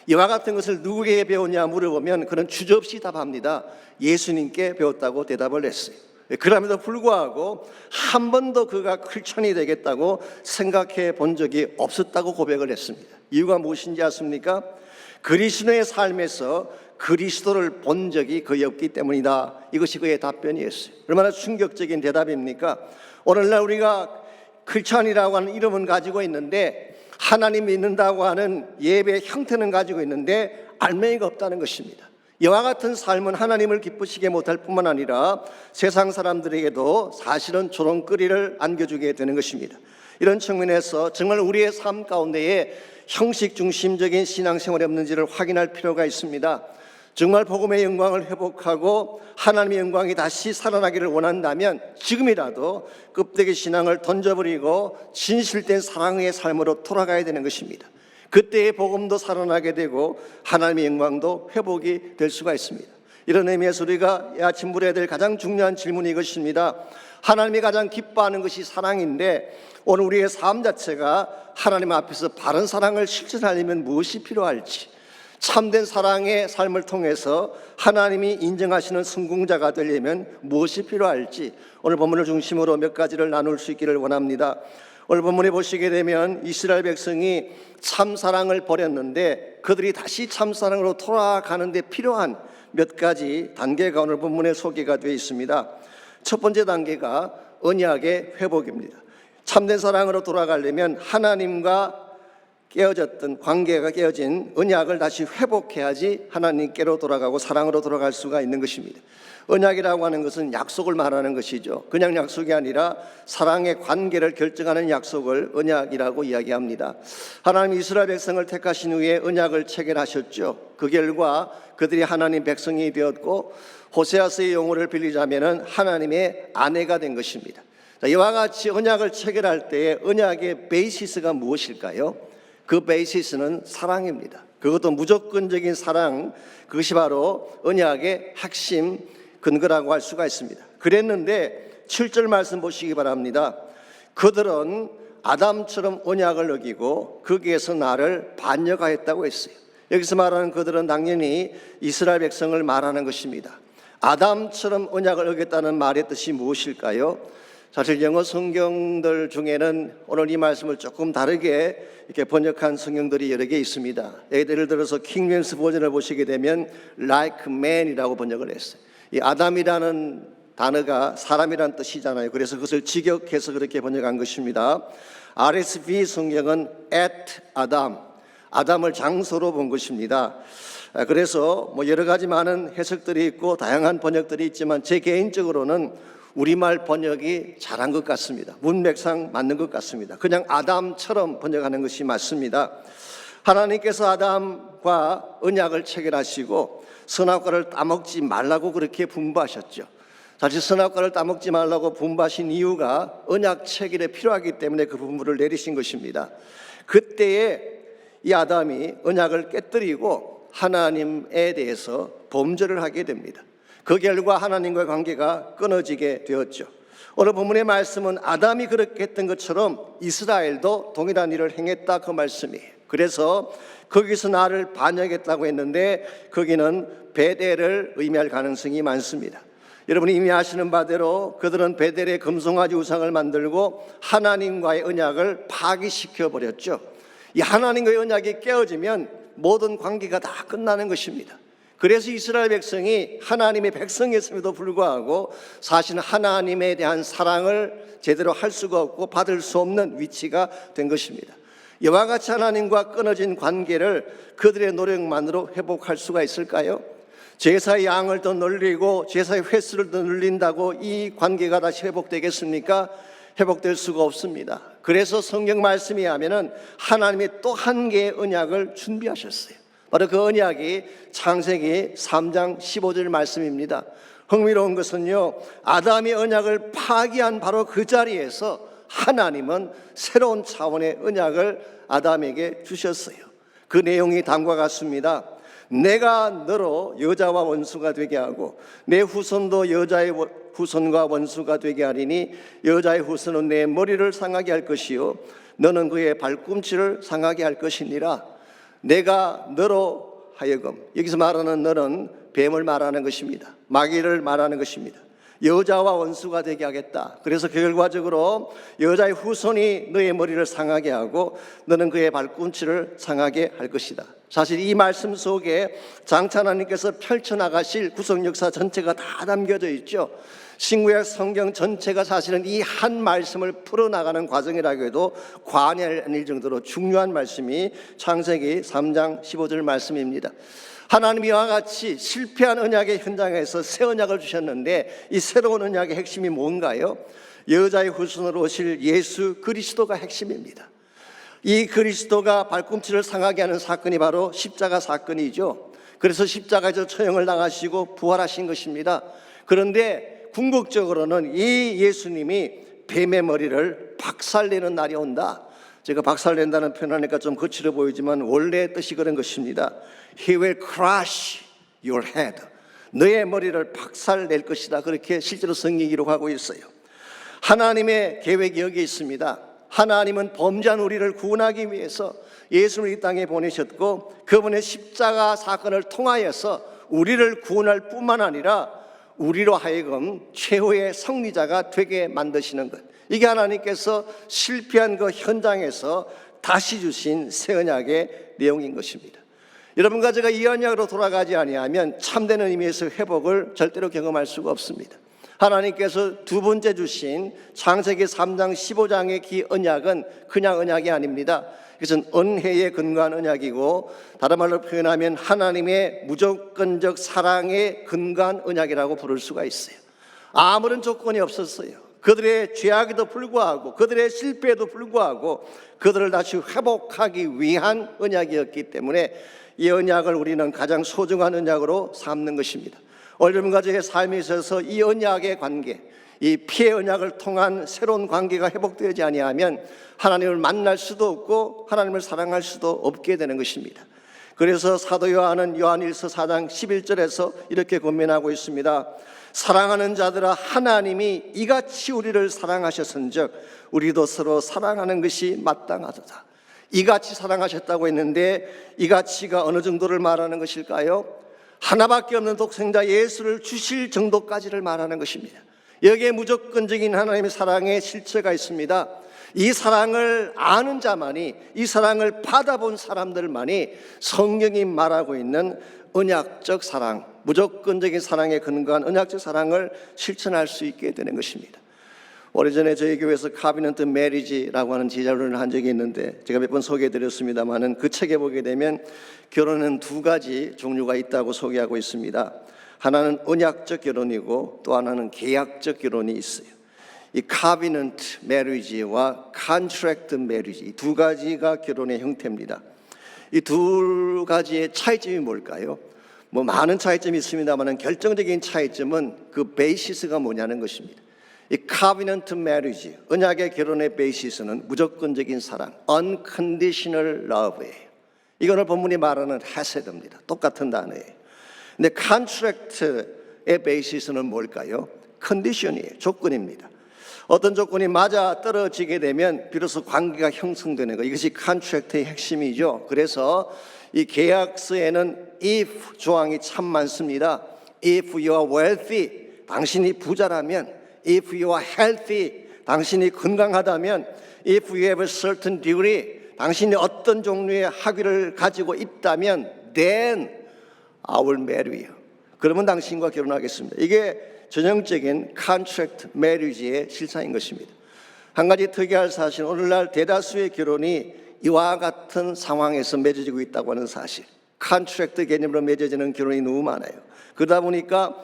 이와 같은 것을 누구에게 배웠냐 물어보면 그는 주저없이 답합니다. 예수님께 배웠다고 대답을 했어요. 그럼에도 불구하고 한 번도 그가 크리스천이 되겠다고 생각해 본 적이 없었다고 고백을 했습니다. 이유가 무엇인지 아십니까? 그리스도의 삶에서 그리스도를 본 적이 거의 없기 때문이다. 이것이 그의 답변이었어요. 얼마나 충격적인 대답입니까? 오늘날 우리가 크리스천이라고 하는 이름은 가지고 있는데 하나님 믿는다고 하는 예배의 형태는 가지고 있는데 알맹이가 없다는 것입니다. 이와 같은 삶은 하나님을 기쁘시게 못할 뿐만 아니라 세상 사람들에게도 사실은 조롱거리를 안겨주게 되는 것입니다. 이런 측면에서 정말 우리의 삶 가운데에 형식 중심적인 신앙생활이 없는지를 확인할 필요가 있습니다. 정말 복음의 영광을 회복하고 하나님의 영광이 다시 살아나기를 원한다면 지금이라도 껍데기 신앙을 던져버리고 진실된 사랑의 삶으로 돌아가야 되는 것입니다. 그때의 복음도 살아나게 되고 하나님의 영광도 회복이 될 수가 있습니다. 이런 의미에서 우리가 이 아침 물어야 될 가장 중요한 질문이 이것입니다. 하나님이 가장 기뻐하는 것이 사랑인데 오늘 우리의 삶 자체가 하나님 앞에서 바른 사랑을 실천하려면 무엇이 필요할지, 참된 사랑의 삶을 통해서 하나님이 인정하시는 성공자가 되려면 무엇이 필요할지 오늘 본문을 중심으로 몇 가지를 나눌 수 있기를 원합니다. 오늘 본문에 보시게 되면 이스라엘 백성이 참사랑을 버렸는데 그들이 다시 참사랑으로 돌아가는 데 필요한 몇 가지 단계가 오늘 본문에 소개가 되어 있습니다. 첫 번째 단계가 언약의 회복입니다. 참된 사랑으로 돌아가려면 하나님과 깨어졌던 관계가 깨어진 언약을 다시 회복해야지 하나님께로 돌아가고 사랑으로 돌아갈 수가 있는 것입니다. 언약이라고 하는 것은 약속을 말하는 것이죠. 그냥 약속이 아니라 사랑의 관계를 결정하는 약속을 언약이라고 이야기합니다. 하나님 이스라엘 백성을 택하신 후에 언약을 체결하셨죠. 그 결과 그들이 하나님 백성이 되었고 호세아서의 용어를 빌리자면 하나님의 아내가 된 것입니다. 이와 같이 언약을 체결할 때에 언약의 베이시스가 무엇일까요? 그 베이시스는 사랑입니다. 그것도 무조건적인 사랑, 그것이 바로 언약의 핵심 근거라고 할 수가 있습니다. 그랬는데 7절 말씀 보시기 바랍니다. 그들은 아담처럼 언약을 어기고 거기에서 나를 반역하였다고 했어요. 여기서 말하는 그들은 당연히 이스라엘 백성을 말하는 것입니다. 아담처럼 언약을 어겼다는 말의 뜻이 무엇일까요? 사실 영어 성경들 중에는 오늘 이 말씀을 조금 다르게 이렇게 번역한 성경들이 여러 개 있습니다. 예를 들어서 킹제임스 버전을 보시게 되면 like man이라고 번역을 했어요. 이 아담이라는 단어가 사람이란 뜻이잖아요. 그래서 그것을 직역해서 그렇게 번역한 것입니다. RSV 성경은 at 아담, 아담을 장소로 본 것입니다. 그래서 뭐 여러 가지 많은 해석들이 있고 다양한 번역들이 있지만 제 개인적으로는 우리말 번역이 잘한 것 같습니다. 문맥상 맞는 것 같습니다. 그냥 아담처럼 번역하는 것이 맞습니다. 하나님께서 아담과 언약을 체결하시고 선악과를 따먹지 말라고 그렇게 분부하셨죠. 사실 선악과를 따먹지 말라고 분부하신 이유가 언약 체결에 필요하기 때문에 그 분부를 내리신 것입니다. 그때에 이 아담이 언약을 깨뜨리고 하나님에 대해서 범죄를 하게 됩니다. 그 결과 하나님과의 관계가 끊어지게 되었죠. 오늘 본문의 말씀은 아담이 그렇게 했던 것처럼 이스라엘도 동일한 일을 행했다, 그 말씀이에요. 그래서 거기서 나를 반역했다고 했는데 거기는 베델을 의미할 가능성이 많습니다. 여러분이 이미 아시는 바대로 그들은 베델의 금송아지 우상을 만들고 하나님과의 언약을 파기시켜 버렸죠. 이 하나님과의 언약이 깨어지면 모든 관계가 다 끝나는 것입니다. 그래서 이스라엘 백성이 하나님의 백성이었음에도 불구하고 사실은 하나님에 대한 사랑을 제대로 할 수가 없고 받을 수 없는 위치가 된 것입니다. 이와 같이 하나님과 끊어진 관계를 그들의 노력만으로 회복할 수가 있을까요? 제사의 양을 더 늘리고 제사의 횟수를 더 늘린다고 이 관계가 다시 회복되겠습니까? 회복될 수가 없습니다. 그래서 성경 말씀에 하면은 하나님이 또 한 개의 언약을 준비하셨어요. 바로 그 언약이 창세기 3장 15절 말씀입니다. 흥미로운 것은요, 아담이 언약을 파기한 바로 그 자리에서 하나님은 새로운 차원의 언약을 아담에게 주셨어요. 그 내용이 다음과 같습니다. 내가 너로 여자와 원수가 되게 하고 내 후손도 여자의 후손과 원수가 되게 하리니 여자의 후손은 내 머리를 상하게 할 것이요 너는 그의 발꿈치를 상하게 할 것이니라. 내가 너로 하여금, 여기서 말하는 너는 뱀을 말하는 것입니다. 마귀를 말하는 것입니다. 여자와 원수가 되게 하겠다. 그래서 결과적으로 여자의 후손이 너의 머리를 상하게 하고 너는 그의 발꿈치를 상하게 할 것이다. 사실 이 말씀 속에 장차 하나님께서 펼쳐나가실 구속 역사 전체가 다 담겨져 있죠. 신구약 성경 전체가 사실은 이 한 말씀을 풀어나가는 과정이라고 해도 과언이 아닐 정도로 중요한 말씀이 창세기 3장 15절 말씀입니다. 하나님이 이와 같이 실패한 언약의 현장에서 새 언약을 주셨는데 이 새로운 언약의 핵심이 뭔가요? 여자의 후손으로 오실 예수 그리스도가 핵심입니다. 이 그리스도가 발꿈치를 상하게 하는 사건이 바로 십자가 사건이죠. 그래서 십자가에서 처형을 당하시고 부활하신 것입니다. 그런데 궁극적으로는 이 예수님이 뱀의 머리를 박살내는 날이 온다. 제가 박살낸다는 표현하니까 좀 거칠어 보이지만 원래 뜻이 그런 것입니다. He will crush your head. 너의 머리를 박살낼 것이다. 그렇게 실제로 성경이 기록하고 있어요. 하나님의 계획이 여기 있습니다. 하나님은 범죄한 우리를 구원하기 위해서 예수를 이 땅에 보내셨고 그분의 십자가 사건을 통하여서 우리를 구원할 뿐만 아니라 우리로 하여금 최후의 승리자가 되게 만드시는 것. 이게 하나님께서 실패한 그 현장에서 다시 주신 새 언약의 내용인 것입니다. 여러분과 제가 이 언약으로 돌아가지 아니하면 참된 의미에서 회복을 절대로 경험할 수가 없습니다. 하나님께서 두 번째 주신 창세기 3장 15장의 기 언약은 그냥 언약이 아닙니다. 이것은 은혜에 근거한 언약이고 다른 말로 표현하면 하나님의 무조건적 사랑에 근거한 언약이라고 부를 수가 있어요. 아무런 조건이 없었어요. 그들의 죄악에도 불구하고 그들의 실패에도 불구하고 그들을 다시 회복하기 위한 언약이었기 때문에 이 언약을 우리는 가장 소중한 언약으로 삼는 것입니다. 여러분과 저의 삶에 있어서 이 언약의 관계, 이 피의 언약을 통한 새로운 관계가 회복되지 아니하면 하나님을 만날 수도 없고 하나님을 사랑할 수도 없게 되는 것입니다. 그래서 사도 요한은 요한일서 4장 11절에서 이렇게 권면하고 있습니다. 사랑하는 자들아 하나님이 이같이 우리를 사랑하셨은즉 우리도 서로 사랑하는 것이 마땅하도다. 이같이 사랑하셨다고 했는데 이같이가 어느 정도를 말하는 것일까요? 하나밖에 없는 독생자 예수를 주실 정도까지를 말하는 것입니다. 여기에 무조건적인 하나님의 사랑의 실체가 있습니다. 이 사랑을 아는 자만이, 이 사랑을 받아본 사람들만이 성경이 말하고 있는 언약적 사랑, 무조건적인 사랑에 근거한 언약적 사랑을 실천할 수 있게 되는 것입니다. 오래전에 저희 교회에서 카비넌트 메리지라고 하는 제자론을 한 적이 있는데 제가 몇 번 소개해드렸습니다마는 그 책에 보게 되면 결혼은 두 가지 종류가 있다고 소개하고 있습니다. 하나는 언약적 결혼이고 또 하나는 계약적 결혼이 있어요. 이 카비넌트 메리지와 컨트랙트 메리지, 이 두 가지가 결혼의 형태입니다. 이 두 가지의 차이점이 뭘까요? 뭐 많은 차이점이 있습니다만 결정적인 차이점은 그 베이시스가 뭐냐는 것입니다. 이 covenant marriage, 언약의 결혼의 베이시스는 무조건적인 사랑, unconditional love예요. 이거는 본문이 말하는 헤세드입니다. 똑같은 단어예요. 근데 contract의 베이시스는 뭘까요? condition이에요. 조건입니다. 어떤 조건이 맞아 떨어지게 되면 비로소 관계가 형성되는 거, 이것이 contract의 핵심이죠. 그래서 이 계약서에는 if 조항이 참 많습니다. If you are wealthy, 당신이 부자라면, if you are healthy, 당신이 건강하다면, if you have a certain degree, 당신이 어떤 종류의 학위를 가지고 있다면, then I will marry you. 그러면 당신과 결혼하겠습니다. 이게 전형적인 contract marriage의 실상인 것입니다. 한 가지 특이할 사실은 오늘날 대다수의 결혼이 이와 같은 상황에서 맺어지고 있다고 하는 사실. 컨트랙트 개념으로 맺어지는 결혼이 너무 많아요. 그러다 보니까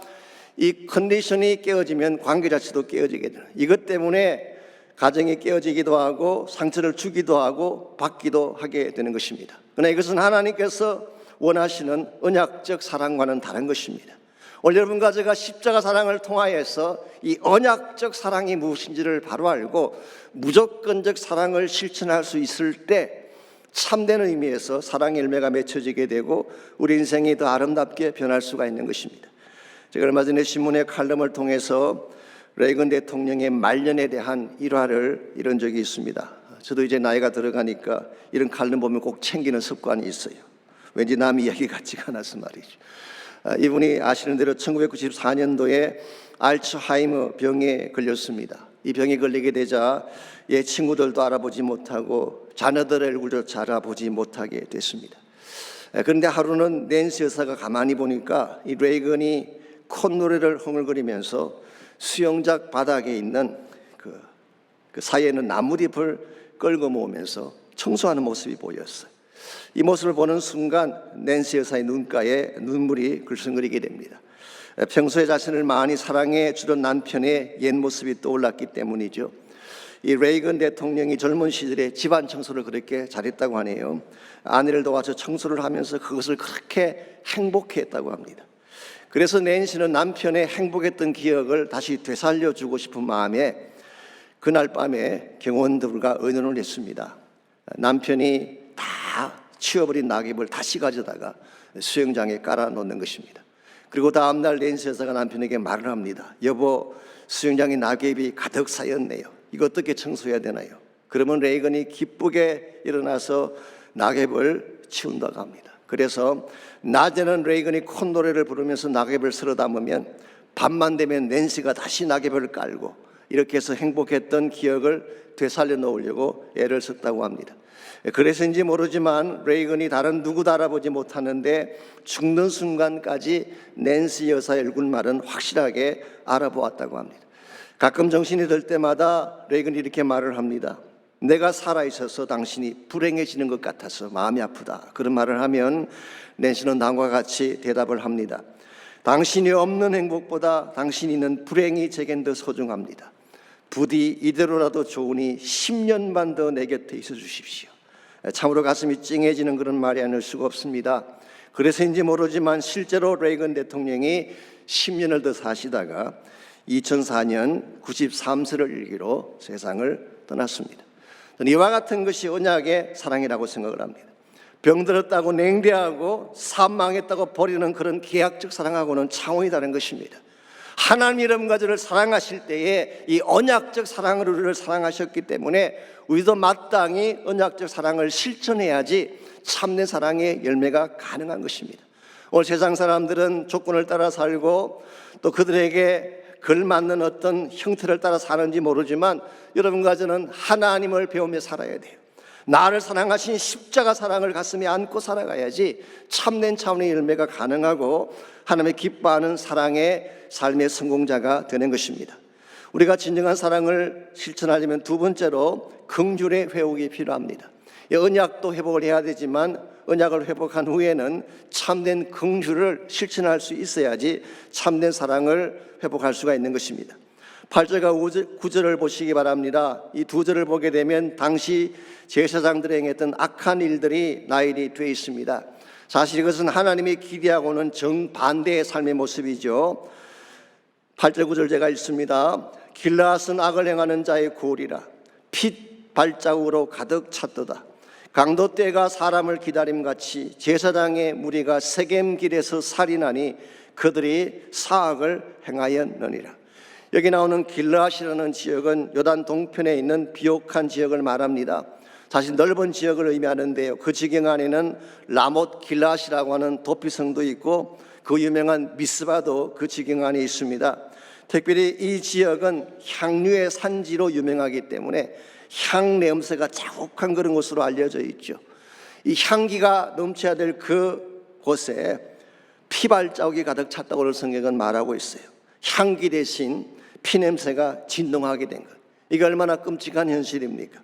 이 컨디션이 깨어지면 관계 자체도 깨어지게 되는, 이것 때문에 가정이 깨어지기도 하고 상처를 주기도 하고 받기도 하게 되는 것입니다. 그러나 이것은 하나님께서 원하시는 언약적 사랑과는 다른 것입니다. 오늘 여러분과 제가 십자가 사랑을 통하여서 이 언약적 사랑이 무엇인지를 바로 알고 무조건적 사랑을 실천할 수 있을 때 참된 의미에서 사랑의 열매가 맺혀지게 되고 우리 인생이 더 아름답게 변할 수가 있는 것입니다. 제가 얼마 전에 신문의 칼럼을 통해서 레이건 대통령의 말년에 대한 일화를 이런 적이 있습니다. 저도 이제 나이가 들어가니까 이런 칼럼 보면 꼭 챙기는 습관이 있어요. 왠지 남 이야기 같지가 않아서 말이죠. 이분이 아시는 대로 1994년도에 알츠하이머 병에 걸렸습니다. 이 병에 걸리게 되자 친구들도 알아보지 못하고 자녀들의 얼굴조차 알아보지 못하게 됐습니다. 그런데 하루는 낸시 여사가 가만히 보니까 이 레이건이 콧노래를 흥얼거리면서 수영장 바닥에 있는 그 사이에는 나뭇잎을 끌고 모으면서 청소하는 모습이 보였어요. 이 모습을 보는 순간 낸시 여사의 눈가에 눈물이 글썽거리게 됩니다. 평소에 자신을 많이 사랑해 주던 남편의 옛 모습이 떠올랐기 때문이죠. 이 레이건 대통령이 젊은 시절에 집안 청소를 그렇게 잘했다고 하네요. 아내를 도와서 청소를 하면서 그것을 그렇게 행복해했다고 합니다. 그래서 낸시는 남편의 행복했던 기억을 다시 되살려주고 싶은 마음에 그날 밤에 경호원들과 의논을 했습니다. 남편이 다 치워버린 낙엽을 다시 가져다가 수영장에 깔아놓는 것입니다. 그리고 다음날 낸시 여사가 남편에게 말을 합니다. 여보, 수영장에 낙엽이 가득 쌓였네요. 이거 어떻게 청소해야 되나요? 그러면 레이건이 기쁘게 일어나서 낙엽을 치운다고 합니다. 그래서 낮에는 레이건이 콧노래를 부르면서 낙엽을 쓸어 담으면 밤만 되면 낸시가 다시 낙엽을 깔고 이렇게 해서 행복했던 기억을 되살려 놓으려고 애를 썼다고 합니다. 그래서인지 모르지만 레이건이 다른 누구도 알아보지 못하는데 죽는 순간까지 낸시 여사의 얼굴말은 확실하게 알아보았다고 합니다. 가끔 정신이 들 때마다 레이건이 이렇게 말을 합니다. 내가 살아있어서 당신이 불행해지는 것 같아서 마음이 아프다. 그런 말을 하면 낸시는 다음과 같이 대답을 합니다. 당신이 없는 행복보다 당신이 있는 불행이 제겐 더 소중합니다. 부디 이대로라도 좋으니 10년만 더 내 곁에 있어 주십시오. 참으로 가슴이 찡해지는 그런 말이 아닐 수가 없습니다. 그래서인지 모르지만 실제로 레이건 대통령이 10년을 더 사시다가 2004년 93세를 일기로 세상을 떠났습니다. 이와 같은 것이 언약의 사랑이라고 생각을 합니다. 병들었다고 냉대하고 사망했다고 버리는 그런 계약적 사랑하고는 차원이 다른 것입니다. 하나님 여러분과 저를 사랑하실 때에 이 언약적 사랑으로 우리를 사랑하셨기 때문에 우리도 마땅히 언약적 사랑을 실천해야지 참된 사랑의 열매가 가능한 것입니다. 오늘 세상 사람들은 조건을 따라 살고 또 그들에게 걸맞는 어떤 형태를 따라 사는지 모르지만 여러분과 저는 하나님을 배우며 살아야 돼요. 나를 사랑하신 십자가 사랑을 가슴에 안고 살아가야지 참된 차원의 열매가 가능하고 하나님의 기뻐하는 사랑의 삶의 성공자가 되는 것입니다. 우리가 진정한 사랑을 실천하려면 두 번째로 긍휼의 회복이 필요합니다. 언약도 회복을 해야 되지만 언약을 회복한 후에는 참된 긍휼을 실천할 수 있어야지 참된 사랑을 회복할 수가 있는 것입니다. 8절과 9절을 보시기 바랍니다. 이 두 절을 보게 되면 당시 제사장들이 행했던 악한 일들이 나열이 되어 있습니다. 사실 이것은 하나님이 기대하고는 정반대의 삶의 모습이죠. 8절 9절 제가 읽습니다. 길라앗은 악을 행하는 자의 고리라. 핏 발자국으로 가득 찼도다. 강도떼가 사람을 기다림같이 제사장의 무리가 세겜길에서 살인하니 그들이 사악을 행하였느니라. 여기 나오는 길라앗이라는 지역은 요단 동편에 있는 비옥한 지역을 말합니다. 사실 넓은 지역을 의미하는데요, 그 지경 안에는 라못 길라앗이라고 하는 도피성도 있고 그 유명한 미스바도 그 지경 안에 있습니다. 특별히 이 지역은 향료의 산지로 유명하기 때문에 향 냄새가 자욱한 그런 곳으로 알려져 있죠. 이 향기가 넘쳐야 될 그 곳에 피발자국이 가득 찼다고 성경은 말하고 있어요. 향기 대신 피냄새가 진동하게 된 것, 이게 얼마나 끔찍한 현실입니까?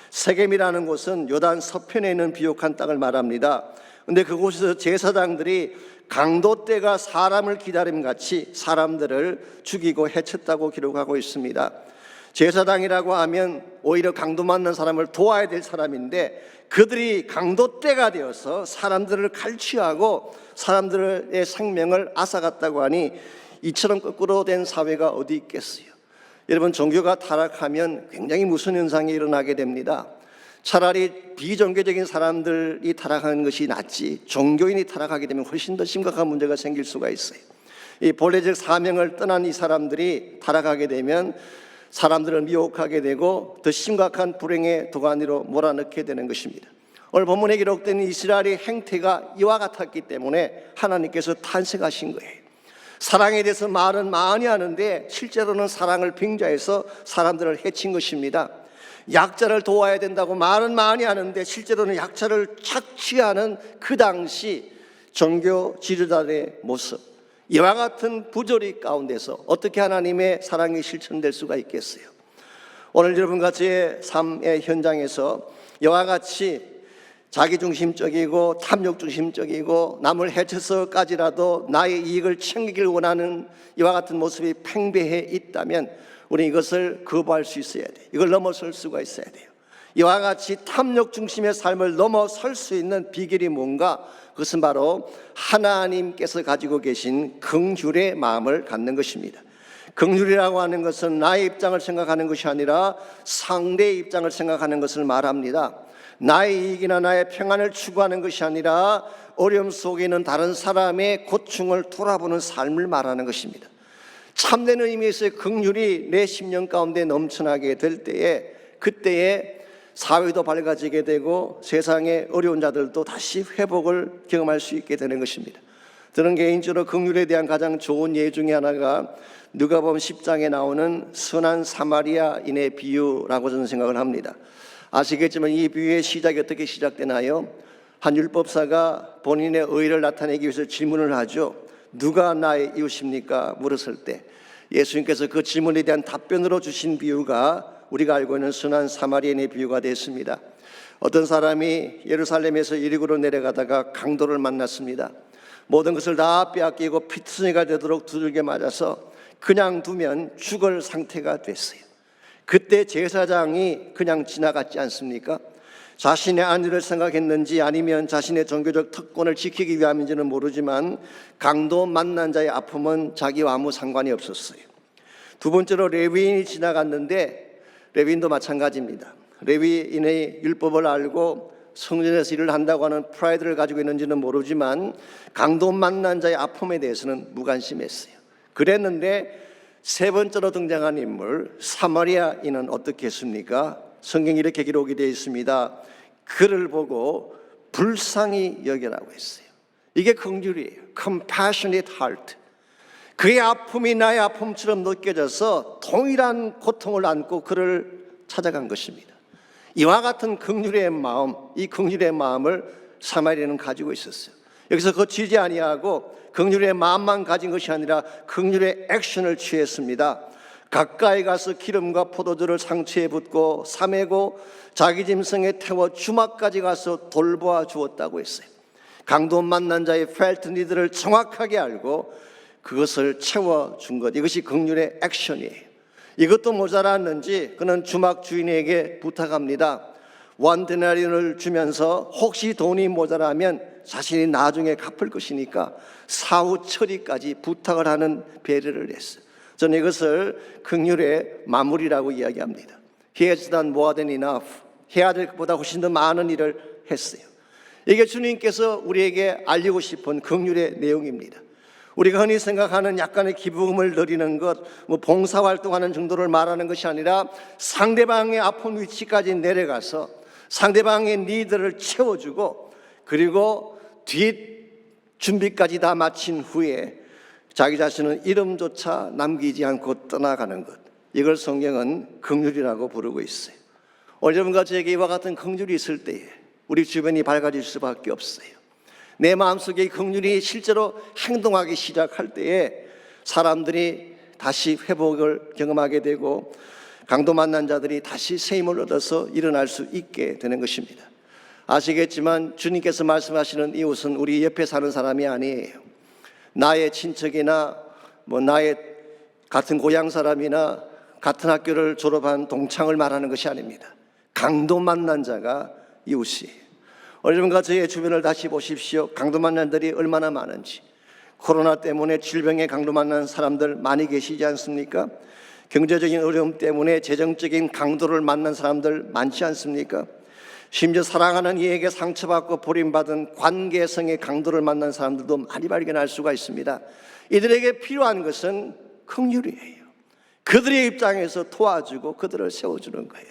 세겜이라는 곳은 요단 서편에 있는 비옥한 땅을 말합니다. 그런데 그곳에서 제사장들이 강도떼가 사람을 기다림같이 사람들을 죽이고 해쳤다고 기록하고 있습니다. 제사장이라고 하면 오히려 강도 맞는 사람을 도와야 될 사람인데 그들이 강도떼가 되어서 사람들을 갈취하고 사람들의 생명을 앗아갔다고 하니 이처럼 거꾸로 된 사회가 어디 있겠어요? 여러분, 종교가 타락하면 굉장히 무슨 현상이 일어나게 됩니다. 차라리 비종교적인 사람들이 타락하는 것이 낫지 종교인이 타락하게 되면 훨씬 더 심각한 문제가 생길 수가 있어요. 이 본래적 사명을 떠난 이 사람들이 타락하게 되면 사람들을 미혹하게 되고 더 심각한 불행의 도가니로 몰아넣게 되는 것입니다. 오늘 본문에 기록된 이스라엘의 행태가 이와 같았기 때문에 하나님께서 탄생하신 거예요. 사랑에 대해서 말은 많이 하는데 실제로는 사랑을 빙자해서 사람들을 해친 것입니다. 약자를 도와야 된다고 말은 많이 하는데 실제로는 약자를 착취하는 그 당시 종교 지도자들의 모습, 이와 같은 부조리 가운데서 어떻게 하나님의 사랑이 실천될 수가 있겠어요? 오늘 여러분과 제 삶의 현장에서 이와 같이 자기중심적이고 탐욕중심적이고 남을 해쳐서까지라도 나의 이익을 챙기길 원하는 이와 같은 모습이 팽배해 있다면 우리 이것을 거부할 수 있어야 돼요. 이걸 넘어설 수가 있어야 돼요. 이와 같이 탐욕중심의 삶을 넘어설 수 있는 비결이 뭔가? 그것은 바로 하나님께서 가지고 계신 긍휼의 마음을 갖는 것입니다. 긍휼이라고 하는 것은 나의 입장을 생각하는 것이 아니라 상대의 입장을 생각하는 것을 말합니다. 나의 이익이나 나의 평안을 추구하는 것이 아니라 어려움 속에 있는 다른 사람의 고충을 돌아보는 삶을 말하는 것입니다. 참된 의미에서의 긍휼이 내 심령 가운데 넘쳐나게 될 때에 그때에 사회도 밝아지게 되고 세상의 어려운 자들도 다시 회복을 경험할 수 있게 되는 것입니다. 저는 개인적으로 긍휼에 대한 가장 좋은 예 중에 하나가 누가복음 10장에 나오는 선한 사마리아인의 비유라고 저는 생각을 합니다. 아시겠지만 이 비유의 시작이 어떻게 시작되나요? 한 율법사가 본인의 의를 나타내기 위해서 질문을 하죠. 누가 나의 이웃입니까? 물었을 때 예수님께서 그 질문에 대한 답변으로 주신 비유가 우리가 알고 있는 선한 사마리아인의 비유가 됐습니다. 어떤 사람이 예루살렘에서 여리고로 내려가다가 강도를 만났습니다. 모든 것을 다 빼앗기고 피투성이가 되도록 두들겨 맞아서 그냥 두면 죽을 상태가 됐어요. 그때 제사장이 그냥 지나갔지 않습니까? 자신의 안위를 생각했는지 아니면 자신의 종교적 특권을 지키기 위함인지는 모르지만 강도 만난 자의 아픔은 자기와 아무 상관이 없었어요. 두 번째로 레위인이 지나갔는데 레위인도 마찬가지입니다. 레위인의 율법을 알고 성전에서 일을 한다고 하는 프라이드를 가지고 있는지는 모르지만 강도 만난 자의 아픔에 대해서는 무관심했어요. 그랬는데 세 번째로 등장한 인물 사마리아인은 어떻게 했습니까? 성경에 이렇게 기록이 되어 있습니다. 그를 보고 불쌍히 여겨라고 했어요. 이게 긍휼이에요. Compassionate heart. 그의 아픔이 나의 아픔처럼 느껴져서 동일한 고통을 안고 그를 찾아간 것입니다. 이와 같은 긍휼의 마음, 이 긍휼의 마음을 사마리아는 가지고 있었어요. 여기서 그치지 아니하고 긍휼의 마음만 가진 것이 아니라 긍휼의 액션을 취했습니다. 가까이 가서 기름과 포도주를 상처에 붓고 싸매고 자기 짐승에 태워 주막까지 가서 돌보아 주었다고 했어요. 강도 만난 자의 펠트 니드를 정확하게 알고 그것을 채워준 것, 이것이 긍휼의 액션이에요. 이것도 모자랐는지 그는 주막 주인에게 부탁합니다. 원데나리온을 주면서 혹시 돈이 모자라면 자신이 나중에 갚을 것이니까 사후 처리까지 부탁을 하는 배려를 했어요. 저는 이것을 긍휼의 마무리라고 이야기합니다. He has done more than enough. 해야 될 것보다 훨씬 더 많은 일을 했어요. 이게 주님께서 우리에게 알리고 싶은 긍휼의 내용입니다. 우리가 흔히 생각하는 약간의 기쁨을 누리는 것, 봉사활동하는 정도를 말하는 것이 아니라 상대방의 아픈 위치까지 내려가서 상대방의 니드를 채워주고 그리고 뒷 준비까지 다 마친 후에 자기 자신은 이름조차 남기지 않고 떠나가는 것, 이걸 성경은 긍휼이라고 부르고 있어요. 여러분과 저에게 이와 같은 긍휼이 있을 때에 우리 주변이 밝아질 수밖에 없어요. 내 마음속에 이 긍휼이 실제로 행동하기 시작할 때에 사람들이 다시 회복을 경험하게 되고 강도 만난 자들이 다시 새 힘을 얻어서 일어날 수 있게 되는 것입니다. 아시겠지만 주님께서 말씀하시는 이웃은 우리 옆에 사는 사람이 아니에요. 나의 친척이나 나의 같은 고향 사람이나 같은 학교를 졸업한 동창을 말하는 것이 아닙니다. 강도 만난 자가 이웃이에요. 여러분과 저의 주변을 다시 보십시오. 강도 만난 자들이 얼마나 많은지. 코로나 때문에 질병에 강도 만난 사람들 많이 계시지 않습니까? 경제적인 어려움 때문에 재정적인 강도를 만난 사람들 많지 않습니까? 심지어 사랑하는 이에게 상처받고 버림받은 관계성의 강도를 만난 사람들도 많이 발견할 수가 있습니다. 이들에게 필요한 것은 긍휼이에요. 그들의 입장에서 도와주고 그들을 세워주는 거예요.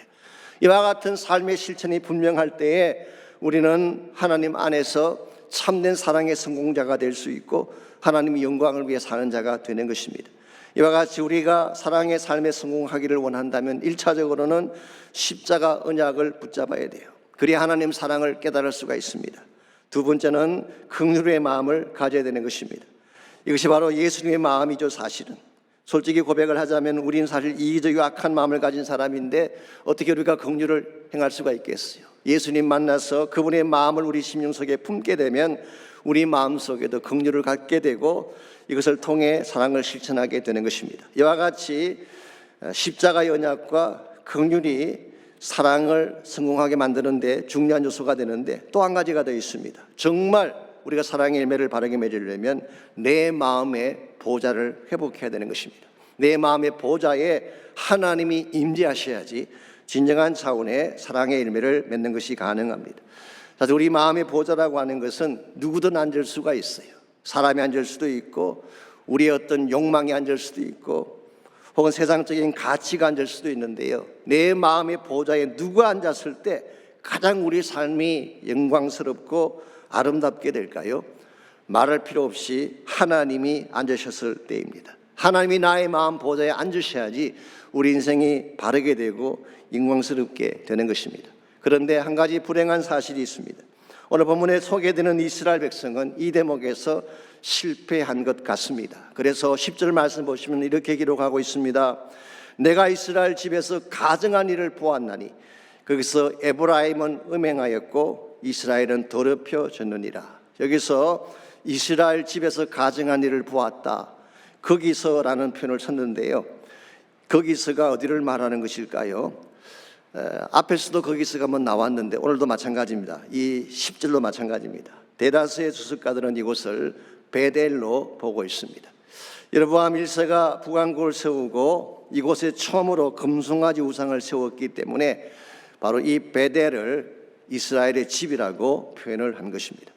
이와 같은 삶의 실천이 분명할 때에 우리는 하나님 안에서 참된 사랑의 성공자가 될 수 있고 하나님의 영광을 위해 사는 자가 되는 것입니다. 이와 같이 우리가 사랑의 삶에 성공하기를 원한다면 1차적으로는 십자가 언약을 붙잡아야 돼요. 그래야 하나님 사랑을 깨달을 수가 있습니다. 두 번째는 긍휼의 마음을 가져야 되는 것입니다. 이것이 바로 예수님의 마음이죠. 사실은 솔직히 고백을 하자면 우리는 사실 이기적이고 악한 마음을 가진 사람인데 어떻게 우리가 긍휼을 행할 수가 있겠어요? 예수님 만나서 그분의 마음을 우리 심령 속에 품게 되면 우리 마음 속에도 긍휼을 갖게 되고 이것을 통해 사랑을 실천하게 되는 것입니다. 이와 같이 십자가의 언약과 긍휼이 사랑을 성공하게 만드는 데 중요한 요소가 되는데 또 한 가지가 더 있습니다. 정말 우리가 사랑의 열매를 바르게 맺으려면 내 마음의 보좌를 회복해야 되는 것입니다. 내 마음의 보좌에 하나님이 임재하셔야지 진정한 차원의 사랑의 열매를 맺는 것이 가능합니다. 사실 우리 마음의 보좌라고 하는 것은 누구든 앉을 수가 있어요. 사람이 앉을 수도 있고 우리의 어떤 욕망이 앉을 수도 있고 혹은 세상적인 가치가 앉을 수도 있는데요. 내 마음의 보좌에 누가 앉았을 때 가장 우리 삶이 영광스럽고 아름답게 될까요? 말할 필요 없이 하나님이 앉으셨을 때입니다. 하나님이 나의 마음 보좌에 앉으셔야지 우리 인생이 바르게 되고 영광스럽게 되는 것입니다. 그런데 한 가지 불행한 사실이 있습니다. 오늘 본문에 소개되는 이스라엘 백성은 이 대목에서 실패한 것 같습니다. 그래서 10절 말씀 보시면 이렇게 기록하고 있습니다. 내가 이스라엘 집에서 가증한 일을 보았나니 거기서 에브라임은 음행하였고 이스라엘은 더럽혀졌느니라. 여기서 이스라엘 집에서 가증한 일을 보았다. 거기서라는 표현을 썼는데요. 거기서가 어디를 말하는 것일까요? 앞에서도 거기서가 한번 나왔는데 오늘도 마찬가지입니다. 이 10절로 마찬가지입니다. 대다수의 주석가들은 이곳을 베델로 보고 있습니다. 여로보암 1세가 북왕국을 세우고 이곳에 처음으로 금송아지 우상을 세웠기 때문에 바로 이 베델을 이스라엘의 집이라고 표현을 한 것입니다.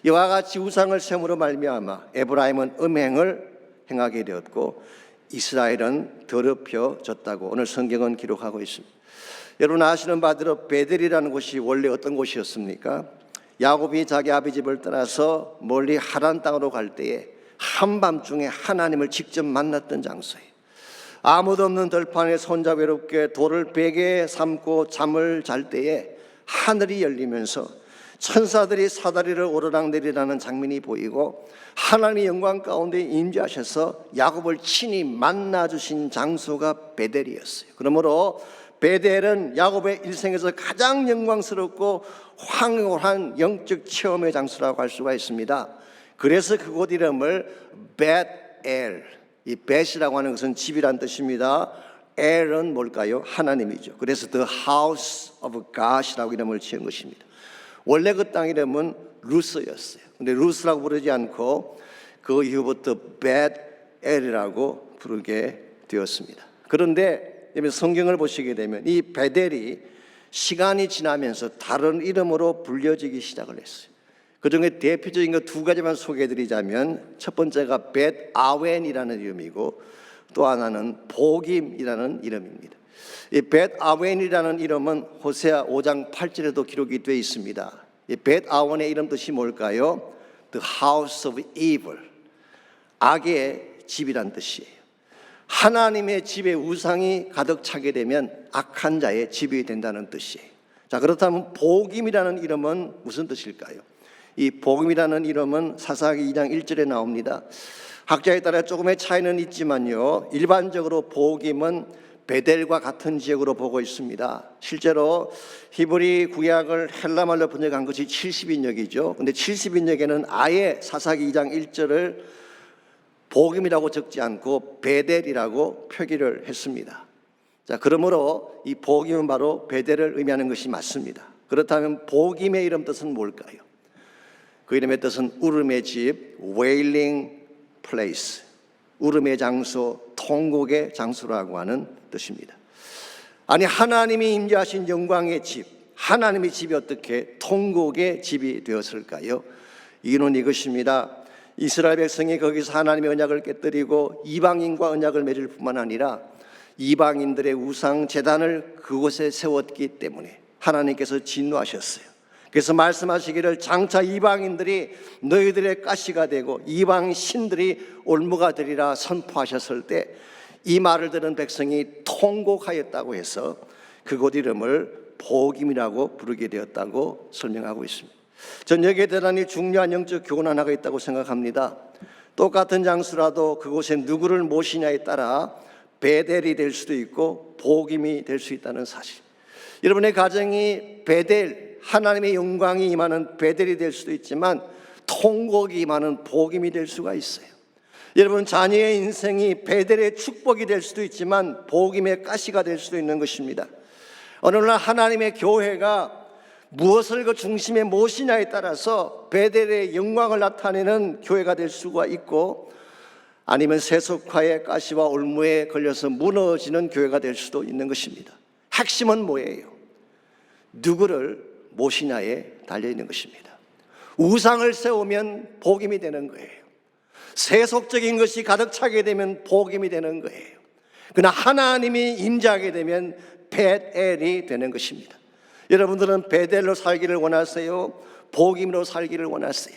이와 같이 우상을 세움으로 말미암아 에브라임은 음행을 행하게 되었고 이스라엘은 더럽혀졌다고 오늘 성경은 기록하고 있습니다. 여러분 아시는 바대로 베델이라는 곳이 원래 어떤 곳이었습니까? 야곱이 자기 아비 집을 떠나서 멀리 하란 땅으로 갈 때에 한밤중에 하나님을 직접 만났던 장소예요. 아무도 없는 들판에서 혼자 외롭게 돌을 베개 삼고 잠을 잘 때에 하늘이 열리면서 천사들이 사다리를 오르락내리라는 장면이 보이고 하나님의 영광 가운데 임재하셔서 야곱을 친히 만나주신 장소가 베델이었어요. 그러므로 베델은 야곱의 일생에서 가장 영광스럽고 황홀한 영적 체험의 장소라고 할 수가 있습니다. 그래서 그곳 이름을 벳엘, 이 벳이라고 하는 것은 집이란 뜻입니다. 엘은 뭘까요? 하나님이죠. 그래서 The House of God이라고 이름을 지은 것입니다. 원래 그 땅 이름은 루스였어요. 근데 루스라고 부르지 않고 그 이후부터 벳엘이라고 부르게 되었습니다. 그런데 성경을 보시게 되면 이 베델이 시간이 지나면서 다른 이름으로 불려지기 시작을 했어요. 그 중에 대표적인 거 두 가지만 소개해드리자면 첫 번째가 벳아웬이라는 이름이고 또 하나는 복임이라는 이름입니다. 이 벳아웬이라는 이름은 호세아 5장 8절에도 기록이 되어 있습니다. 이 벳아웬의 이름 뜻이 뭘까요? The house of evil, 악의 집이란 뜻이에요. 하나님의 집에 우상이 가득 차게 되면 악한 자의 집이 된다는 뜻이에요. 자, 그렇다면 복임이라는 이름은 무슨 뜻일까요? 이 복임이라는 이름은 사사기 2장 1절에 나옵니다. 학자에 따라 조금의 차이는 있지만요, 일반적으로 복임은 베델과 같은 지역으로 보고 있습니다. 실제로 히브리 구약을 헬라말로 번역한 것이 70인역이죠. 근데 70인역에는 아예 사사기 2장 1절을 복임이라고 적지 않고 베델이라고 표기를 했습니다. 자, 그러므로 이 복임은 바로 베델을 의미하는 것이 맞습니다. 그렇다면 복임의 이름 뜻은 뭘까요? 그 이름의 뜻은 울음의 집, wailing place, 울음의 장소, 통곡의 장소라고 하는 뜻입니다. 아니, 하나님이 임재하신 영광의 집, 하나님의 집이 어떻게 통곡의 집이 되었을까요? 이유는 이것입니다. 이스라엘 백성이 거기서 하나님의 언약을 깨뜨리고 이방인과 언약을 맺을 뿐만 아니라 이방인들의 우상 제단을 그곳에 세웠기 때문에 하나님께서 진노하셨어요. 그래서 말씀하시기를 장차 이방인들이 너희들의 가시가 되고 이방 신들이 올무가 되리라 선포하셨을 때 이 말을 들은 백성이 통곡하였다고 해서 그곳 이름을 복임이라고 부르게 되었다고 설명하고 있습니다. 전 여기에 대단히 중요한 영적 교훈 하나가 있다고 생각합니다. 똑같은 장소라도 그곳에 누구를 모시냐에 따라 베델이 될 수도 있고 복임이 될 수 있다는 사실. 여러분의 가정이 베델, 하나님의 영광이 임하는 베델이 될 수도 있지만 통곡이 임하는 복임이 될 수가 있어요. 여러분 자녀의 인생이 베델의 축복이 될 수도 있지만 복임의 가시가 될 수도 있는 것입니다. 어느 날 하나님의 교회가 무엇을 그 중심에 모시냐에 따라서 베델의 영광을 나타내는 교회가 될 수가 있고 아니면 세속화의 가시와 올무에 걸려서 무너지는 교회가 될 수도 있는 것입니다. 핵심은 뭐예요? 누구를 모시냐에 달려있는 것입니다. 우상을 세우면 복임이 되는 거예요. 세속적인 것이 가득 차게 되면 복임이 되는 거예요. 그러나 하나님이 임재하게 되면 벳엘이 되는 것입니다. 여러분들은 베델로 살기를 원하세요? 복임으로 살기를 원하세요?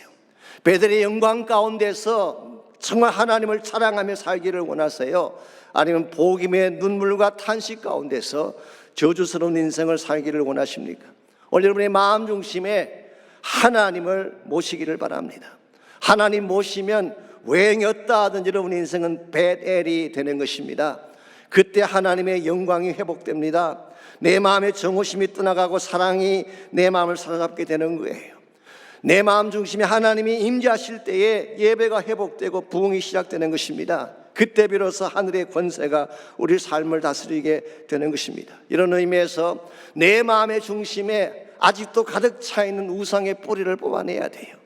베델의 영광 가운데서 정말 하나님을 사랑하며 살기를 원하세요? 아니면 복임의 눈물과 탄식 가운데서 저주스러운 인생을 살기를 원하십니까? 오늘 여러분의 마음 중심에 하나님을 모시기를 바랍니다. 하나님 모시면 외행이 어떠 하든 여러분의 인생은 벳엘이 되는 것입니다. 그때 하나님의 영광이 회복됩니다. 내 마음의 정오심이 떠나가고 사랑이 내 마음을 사로잡게 되는 거예요. 내 마음 중심에 하나님이 임재하실 때에 예배가 회복되고 부흥이 시작되는 것입니다. 그때 비로소 하늘의 권세가 우리 삶을 다스리게 되는 것입니다. 이런 의미에서 내 마음의 중심에 아직도 가득 차 있는 우상의 뿌리를 뽑아내야 돼요.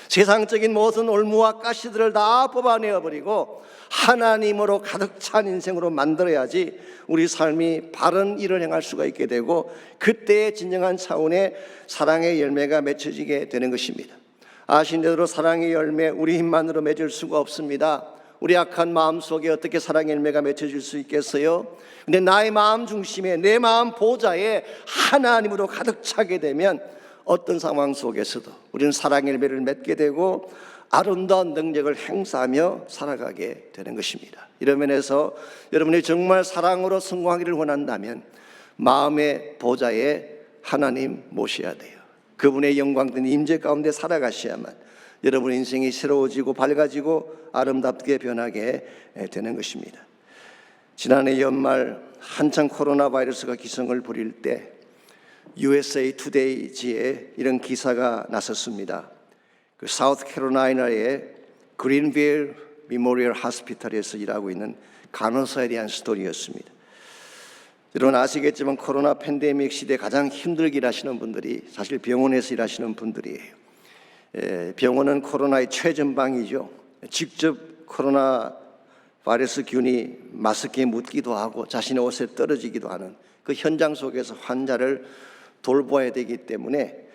세상적인 모든 올무와 가시들을 다 뽑아내어버리고 하나님으로 가득 찬 인생으로 만들어야지 우리 삶이 바른 일을 행할 수가 있게 되고 그때의 진정한 차원의 사랑의 열매가 맺혀지게 되는 것입니다. 아신 대로 사랑의 열매 우리 힘만으로 맺을 수가 없습니다. 우리 악한 마음 속에 어떻게 사랑의 열매가 맺혀질 수 있겠어요? 근데 나의 마음 중심에 내 마음 보좌에 하나님으로 가득 차게 되면 어떤 상황 속에서도 우리는 사랑의 열매를 맺게 되고 아름다운 능력을 행사하며 살아가게 되는 것입니다. 이런 면에서 여러분이 정말 사랑으로 성공하기를 원한다면 마음의 보좌에 하나님 모셔야 돼요. 그분의 영광된 임재 가운데 살아가셔야만 여러분의 인생이 새로워지고 밝아지고 아름답게 변하게 되는 것입니다. 지난해 연말 한창 코로나 바이러스가 기승을 부릴 때 USA 투데이지에 이런 기사가 났었습니다. 그 사우스캐롤라이나의 그린빌 미모리얼 하스피탈에서 일하고 있는 간호사에 대한 스토리였습니다. 여러분 아시겠지만 코로나 팬데믹 시대 가장 힘들게 일하시는 분들이 사실 병원에서 일하시는 분들이에요. 병원은 코로나의 최전방이죠. 직접 코로나 바이러스 균이 마스크에 묻기도 하고 자신의 옷에 떨어지기도 하는 그 현장 속에서 환자를 돌보아야 되기 때문에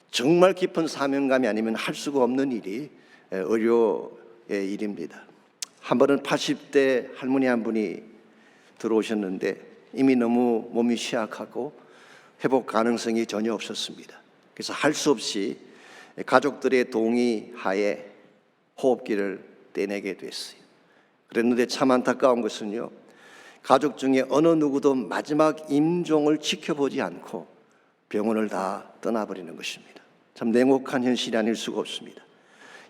정말 깊은 사명감이 아니면 할 수가 없는 일이 의료의 일입니다. 한 번은 80대 할머니 한 분이 들어오셨는데 이미 너무 몸이 취약하고 회복 가능성이 전혀 없었습니다. 그래서 할 수 없이 가족들의 동의하에 호흡기를 떼내게 됐어요. 그랬는데 참 안타까운 것은요, 가족 중에 어느 누구도 마지막 임종을 지켜보지 않고 병원을 다 떠나버리는 것입니다. 참 냉혹한 현실이 아닐 수가 없습니다.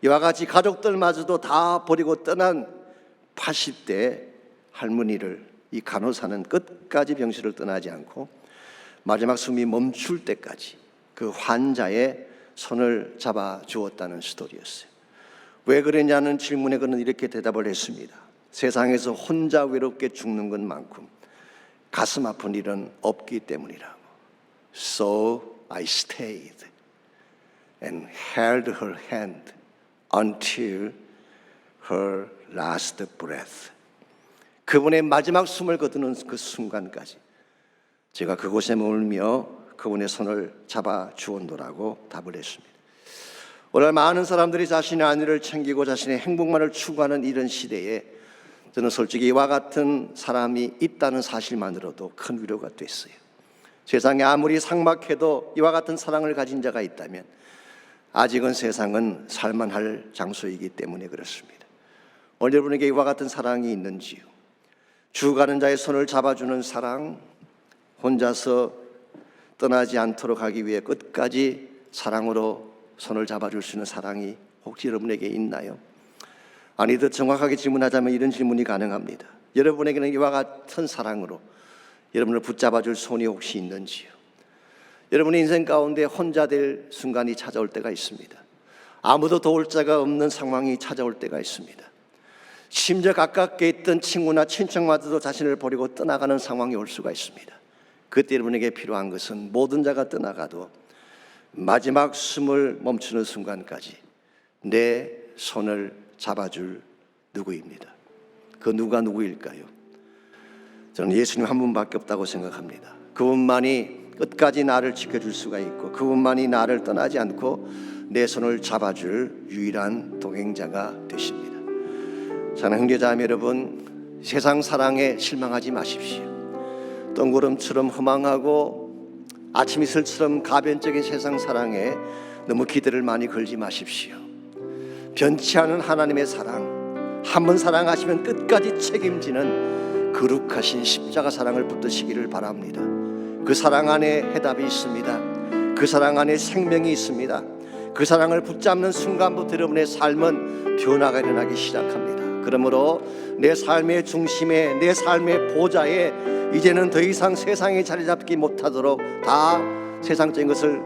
이와 같이 가족들마저도 다 버리고 떠난 80대 할머니를 이 간호사는 끝까지 병실을 떠나지 않고 마지막 숨이 멈출 때까지 그 환자의 손을 잡아 주었다는 스토리였어요. 왜 그랬냐는 질문에 그는 이렇게 대답을 했습니다. 세상에서 혼자 외롭게 죽는 것만큼 가슴 아픈 일은 없기 때문이라고. So I stayed and held her hand until her last breath. 그분의 마지막 숨을 거두는 그 순간까지 제가 그곳에 머물며 그분의 손을 잡아 주었노라고 답을 했습니다. 오늘 많은 사람들이 자신의 안위를 챙기고 자신의 행복만을 추구하는 이런 시대에 저는 솔직히 이와 같은 사람이 있다는 사실만으로도 큰 위로가 됐어요. 세상에 아무리 삭막해도 이와 같은 사랑을 가진 자가 있다면 아직은 세상은 살만할 장소이기 때문에 그렇습니다. 오늘 여러분에게 이와 같은 사랑이 있는지요? 죽어가는 자의 손을 잡아주는 사랑, 혼자서 떠나지 않도록 하기 위해 끝까지 사랑으로 손을 잡아줄 수 있는 사랑이 혹시 여러분에게 있나요? 아니, 더 정확하게 질문하자면 이런 질문이 가능합니다. 여러분에게는 이와 같은 사랑으로 여러분을 붙잡아줄 손이 혹시 있는지요? 여러분의 인생 가운데 혼자 될 순간이 찾아올 때가 있습니다. 아무도 도울 자가 없는 상황이 찾아올 때가 있습니다. 심지어 가깝게 있던 친구나 친척마저도 자신을 버리고 떠나가는 상황이 올 수가 있습니다. 그때 여러분에게 필요한 것은 모든 자가 떠나가도 마지막 숨을 멈추는 순간까지 내 손을 잡아줄 누구입니다. 그 누가 누구일까요? 저는 예수님 한 분밖에 없다고 생각합니다. 그분만이 끝까지 나를 지켜줄 수가 있고 그분만이 나를 떠나지 않고 내 손을 잡아줄 유일한 동행자가 되십니다. 사랑하는 형제자매 여러분, 세상 사랑에 실망하지 마십시오. 뜬구름처럼 허망하고 아침 이슬처럼 가변적인 세상 사랑에 너무 기대를 많이 걸지 마십시오. 변치 않은 하나님의 사랑, 한 번 사랑하시면 끝까지 책임지는 거룩하신 십자가 사랑을 붙드시기를 바랍니다. 그 사랑 안에 해답이 있습니다. 그 사랑 안에 생명이 있습니다. 그 사랑을 붙잡는 순간부터 여러분의 삶은 변화가 일어나기 시작합니다. 그러므로 내 삶의 중심에, 내 삶의 보좌에 이제는 더 이상 세상에 자리 잡기 못하도록 다 세상적인 것을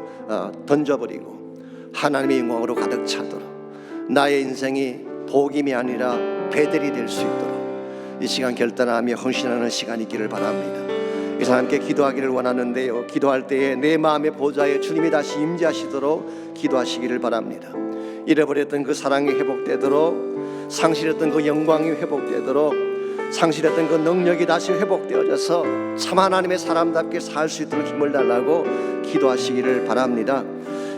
던져버리고 하나님의 영광으로 가득 차도록 나의 인생이 복임이 아니라 배들이 될 수 있도록 이 시간 결단하며 헌신하는 시간이 있기를 바랍니다. 이 사람 함께 기도하기를 원하는데요, 기도할 때에 내 마음의 보좌에 주님이 다시 임재하시도록 기도하시기를 바랍니다. 잃어버렸던 그 사랑이 회복되도록, 상실했던 그 영광이 회복되도록, 상실했던 그 능력이 다시 회복되어져서 참 하나님의 사람답게 살 수 있도록 힘을 달라고 기도하시기를 바랍니다.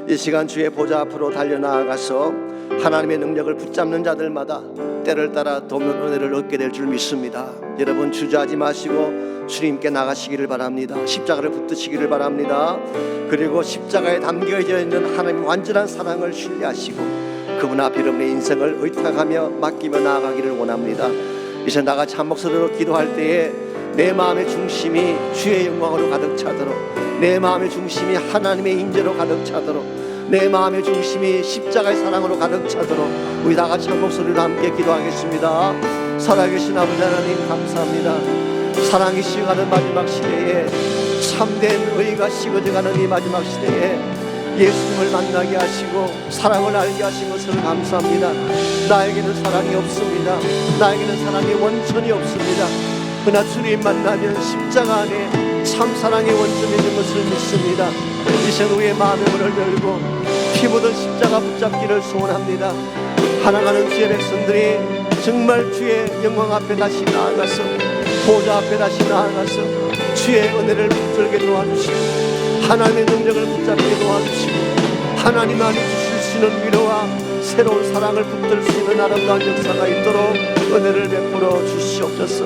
이 시간 주의 보좌 앞으로 달려나아가서 하나님의 능력을 붙잡는 자들마다 때를 따라 돕는 은혜를 얻게 될 줄 믿습니다. 여러분 주저하지 마시고 주님께 나가시기를 바랍니다. 십자가를 붙드시기를 바랍니다. 그리고 십자가에 담겨져 있는 하나님의 완전한 사랑을 신뢰하시고 그분 앞에 여러분의 인생을 의탁하며 맡기며 나아가기를 원합니다. 이제 나같이 한 목소리로 기도할 때에 내 마음의 중심이 주의 영광으로 가득 차도록, 내 마음의 중심이 하나님의 임재로 가득 차도록, 내 마음의 중심이 십자가의 사랑으로 가득 차도록 우리 다같이 한 목소리로 함께 기도하겠습니다. 살아계신 아버지 하나님 감사합니다. 사랑이 식어가는 마지막 시대에, 참된 의가 식어져가는 이 마지막 시대에 예수님을 만나게 하시고 사랑을 알게 하신 것을 감사합니다. 나에게는 사랑이 없습니다. 나에게는 사랑의 원천이 없습니다. 그러나 주님 만나면 십자가 안에 참 사랑의 원천이 있는 것을 믿습니다. 이제 우리의 마음의 문을 열고 피 묻은 십자가 붙잡기를 소원합니다. 사랑하는 주의 백성들이 정말 주의 영광 앞에 다시 나아가서, 보좌 앞에 다시 나아가서 주의 은혜를 붙들게 도와주시고, 하나님의 능력을 붙잡게 도와주시고, 하나님 안에 주실 수 있는 위로와 새로운 사랑을 붙들 수 있는 아름다운 역사가 있도록 은혜를 베풀어 주시옵소서.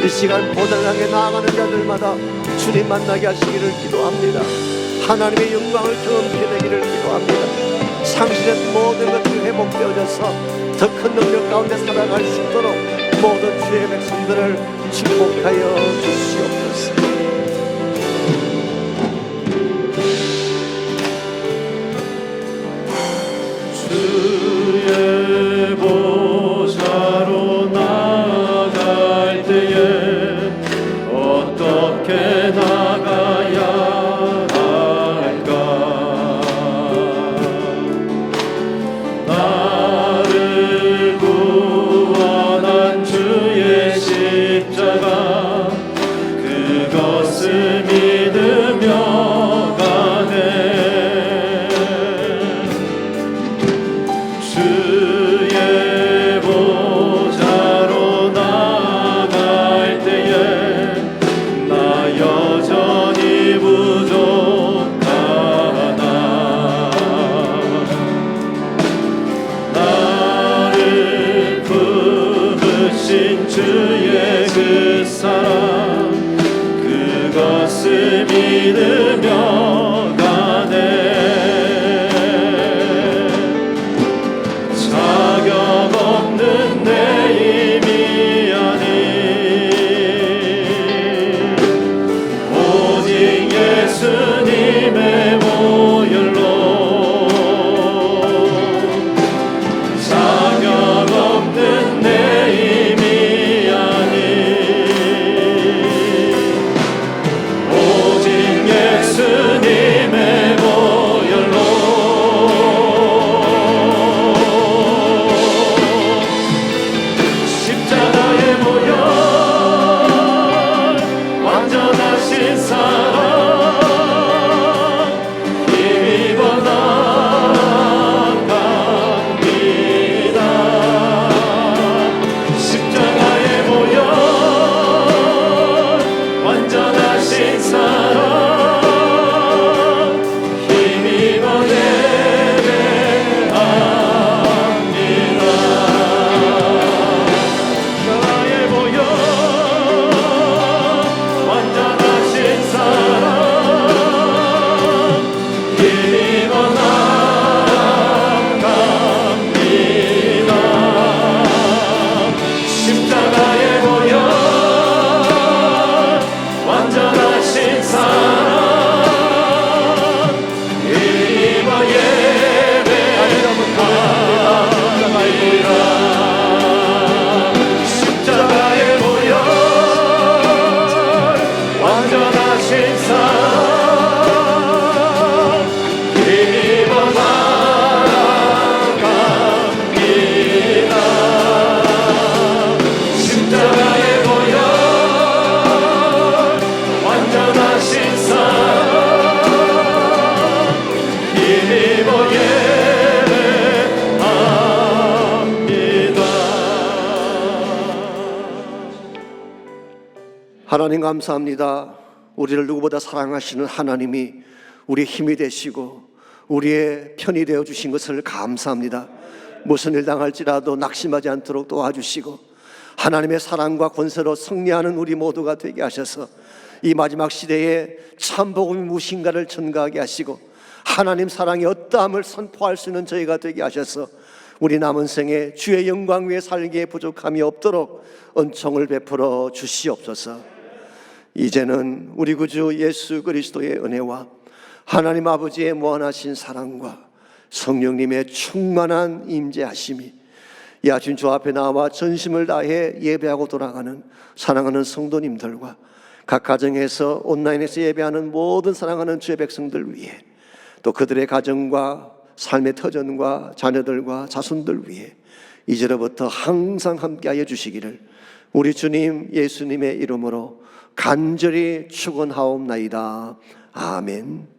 이 시간 보좌를 향해 나아가는 자들마다 주님 만나게 하시기를 기도합니다. 하나님의 영광을 경험하게 되기를 기도합니다. 상실된 모든 것들이 회복되어져서 더 큰 능력 가운데 살아갈 수 있도록 모든 주의 백성들을 축복하여 주시옵소서. 주의 보좌로 나아갈 때에 어떻게 나가야 할까? 나를 구원한 주의 십자가, 그것을 믿으며 가네. 주의 보좌로 나아갈 때에 나 여전히 부족하나. 나를 부르신 주의 그 사랑, 그것을 믿으며 가네. 자격 없는 내 힘이 아닌 오직 예수님의 보혈로, 자격 없는 내 힘이 아닌 오직 예수님의 보혈로, 십자가의 보혈, 완전하신 사랑, 힘입어 나아갑니다. 십자가의 보혈, 완전하신 사랑, 힘입어 예배합니다. 십자가의 보혈, 완전하신 사랑, 힘입어 나아갑니다. 십자가의 보혈, 완전하신 사랑, 힘입어 예배합니다. 십자가의 보혈, 완전하신 사랑, 힘입어 나아갑니다. 십자가의 보혈, 완전하신 사랑, 힘입어 예배합니다. 하나님 감사합니다. 우리를 누구보다 사랑하시는 하나님이 우리의 힘이 되시고 우리의 편이 되어 주신 것을 감사합니다. 무슨 일 당할지라도 낙심하지 않도록 도와주시고 하나님의 사랑과 권세로 승리하는 우리 모두가 되게 하셔서 이 마지막 시대에 참 복음이 무엇인가를 전가하게 하시고 하나님 사랑의 어떠함을 선포할 수 있는 저희가 되게 하셔서 우리 남은 생에 주의 영광 위에 살기에 부족함이 없도록 은총을 베풀어 주시옵소서. 이제는 우리 구주 예수 그리스도의 은혜와 하나님 아버지의 무한하신 사랑과 성령님의 충만한 임재하심이 이 아침 주 앞에 나와 전심을 다해 예배하고 돌아가는 사랑하는 성도님들과 각 가정에서 온라인에서 예배하는 모든 사랑하는 주의 백성들 위해, 또 그들의 가정과 삶의 터전과 자녀들과 자손들 위해 이제로부터 항상 함께하여 주시기를 우리 주님 예수님의 이름으로 간절히 축원하옵나이다. 아멘.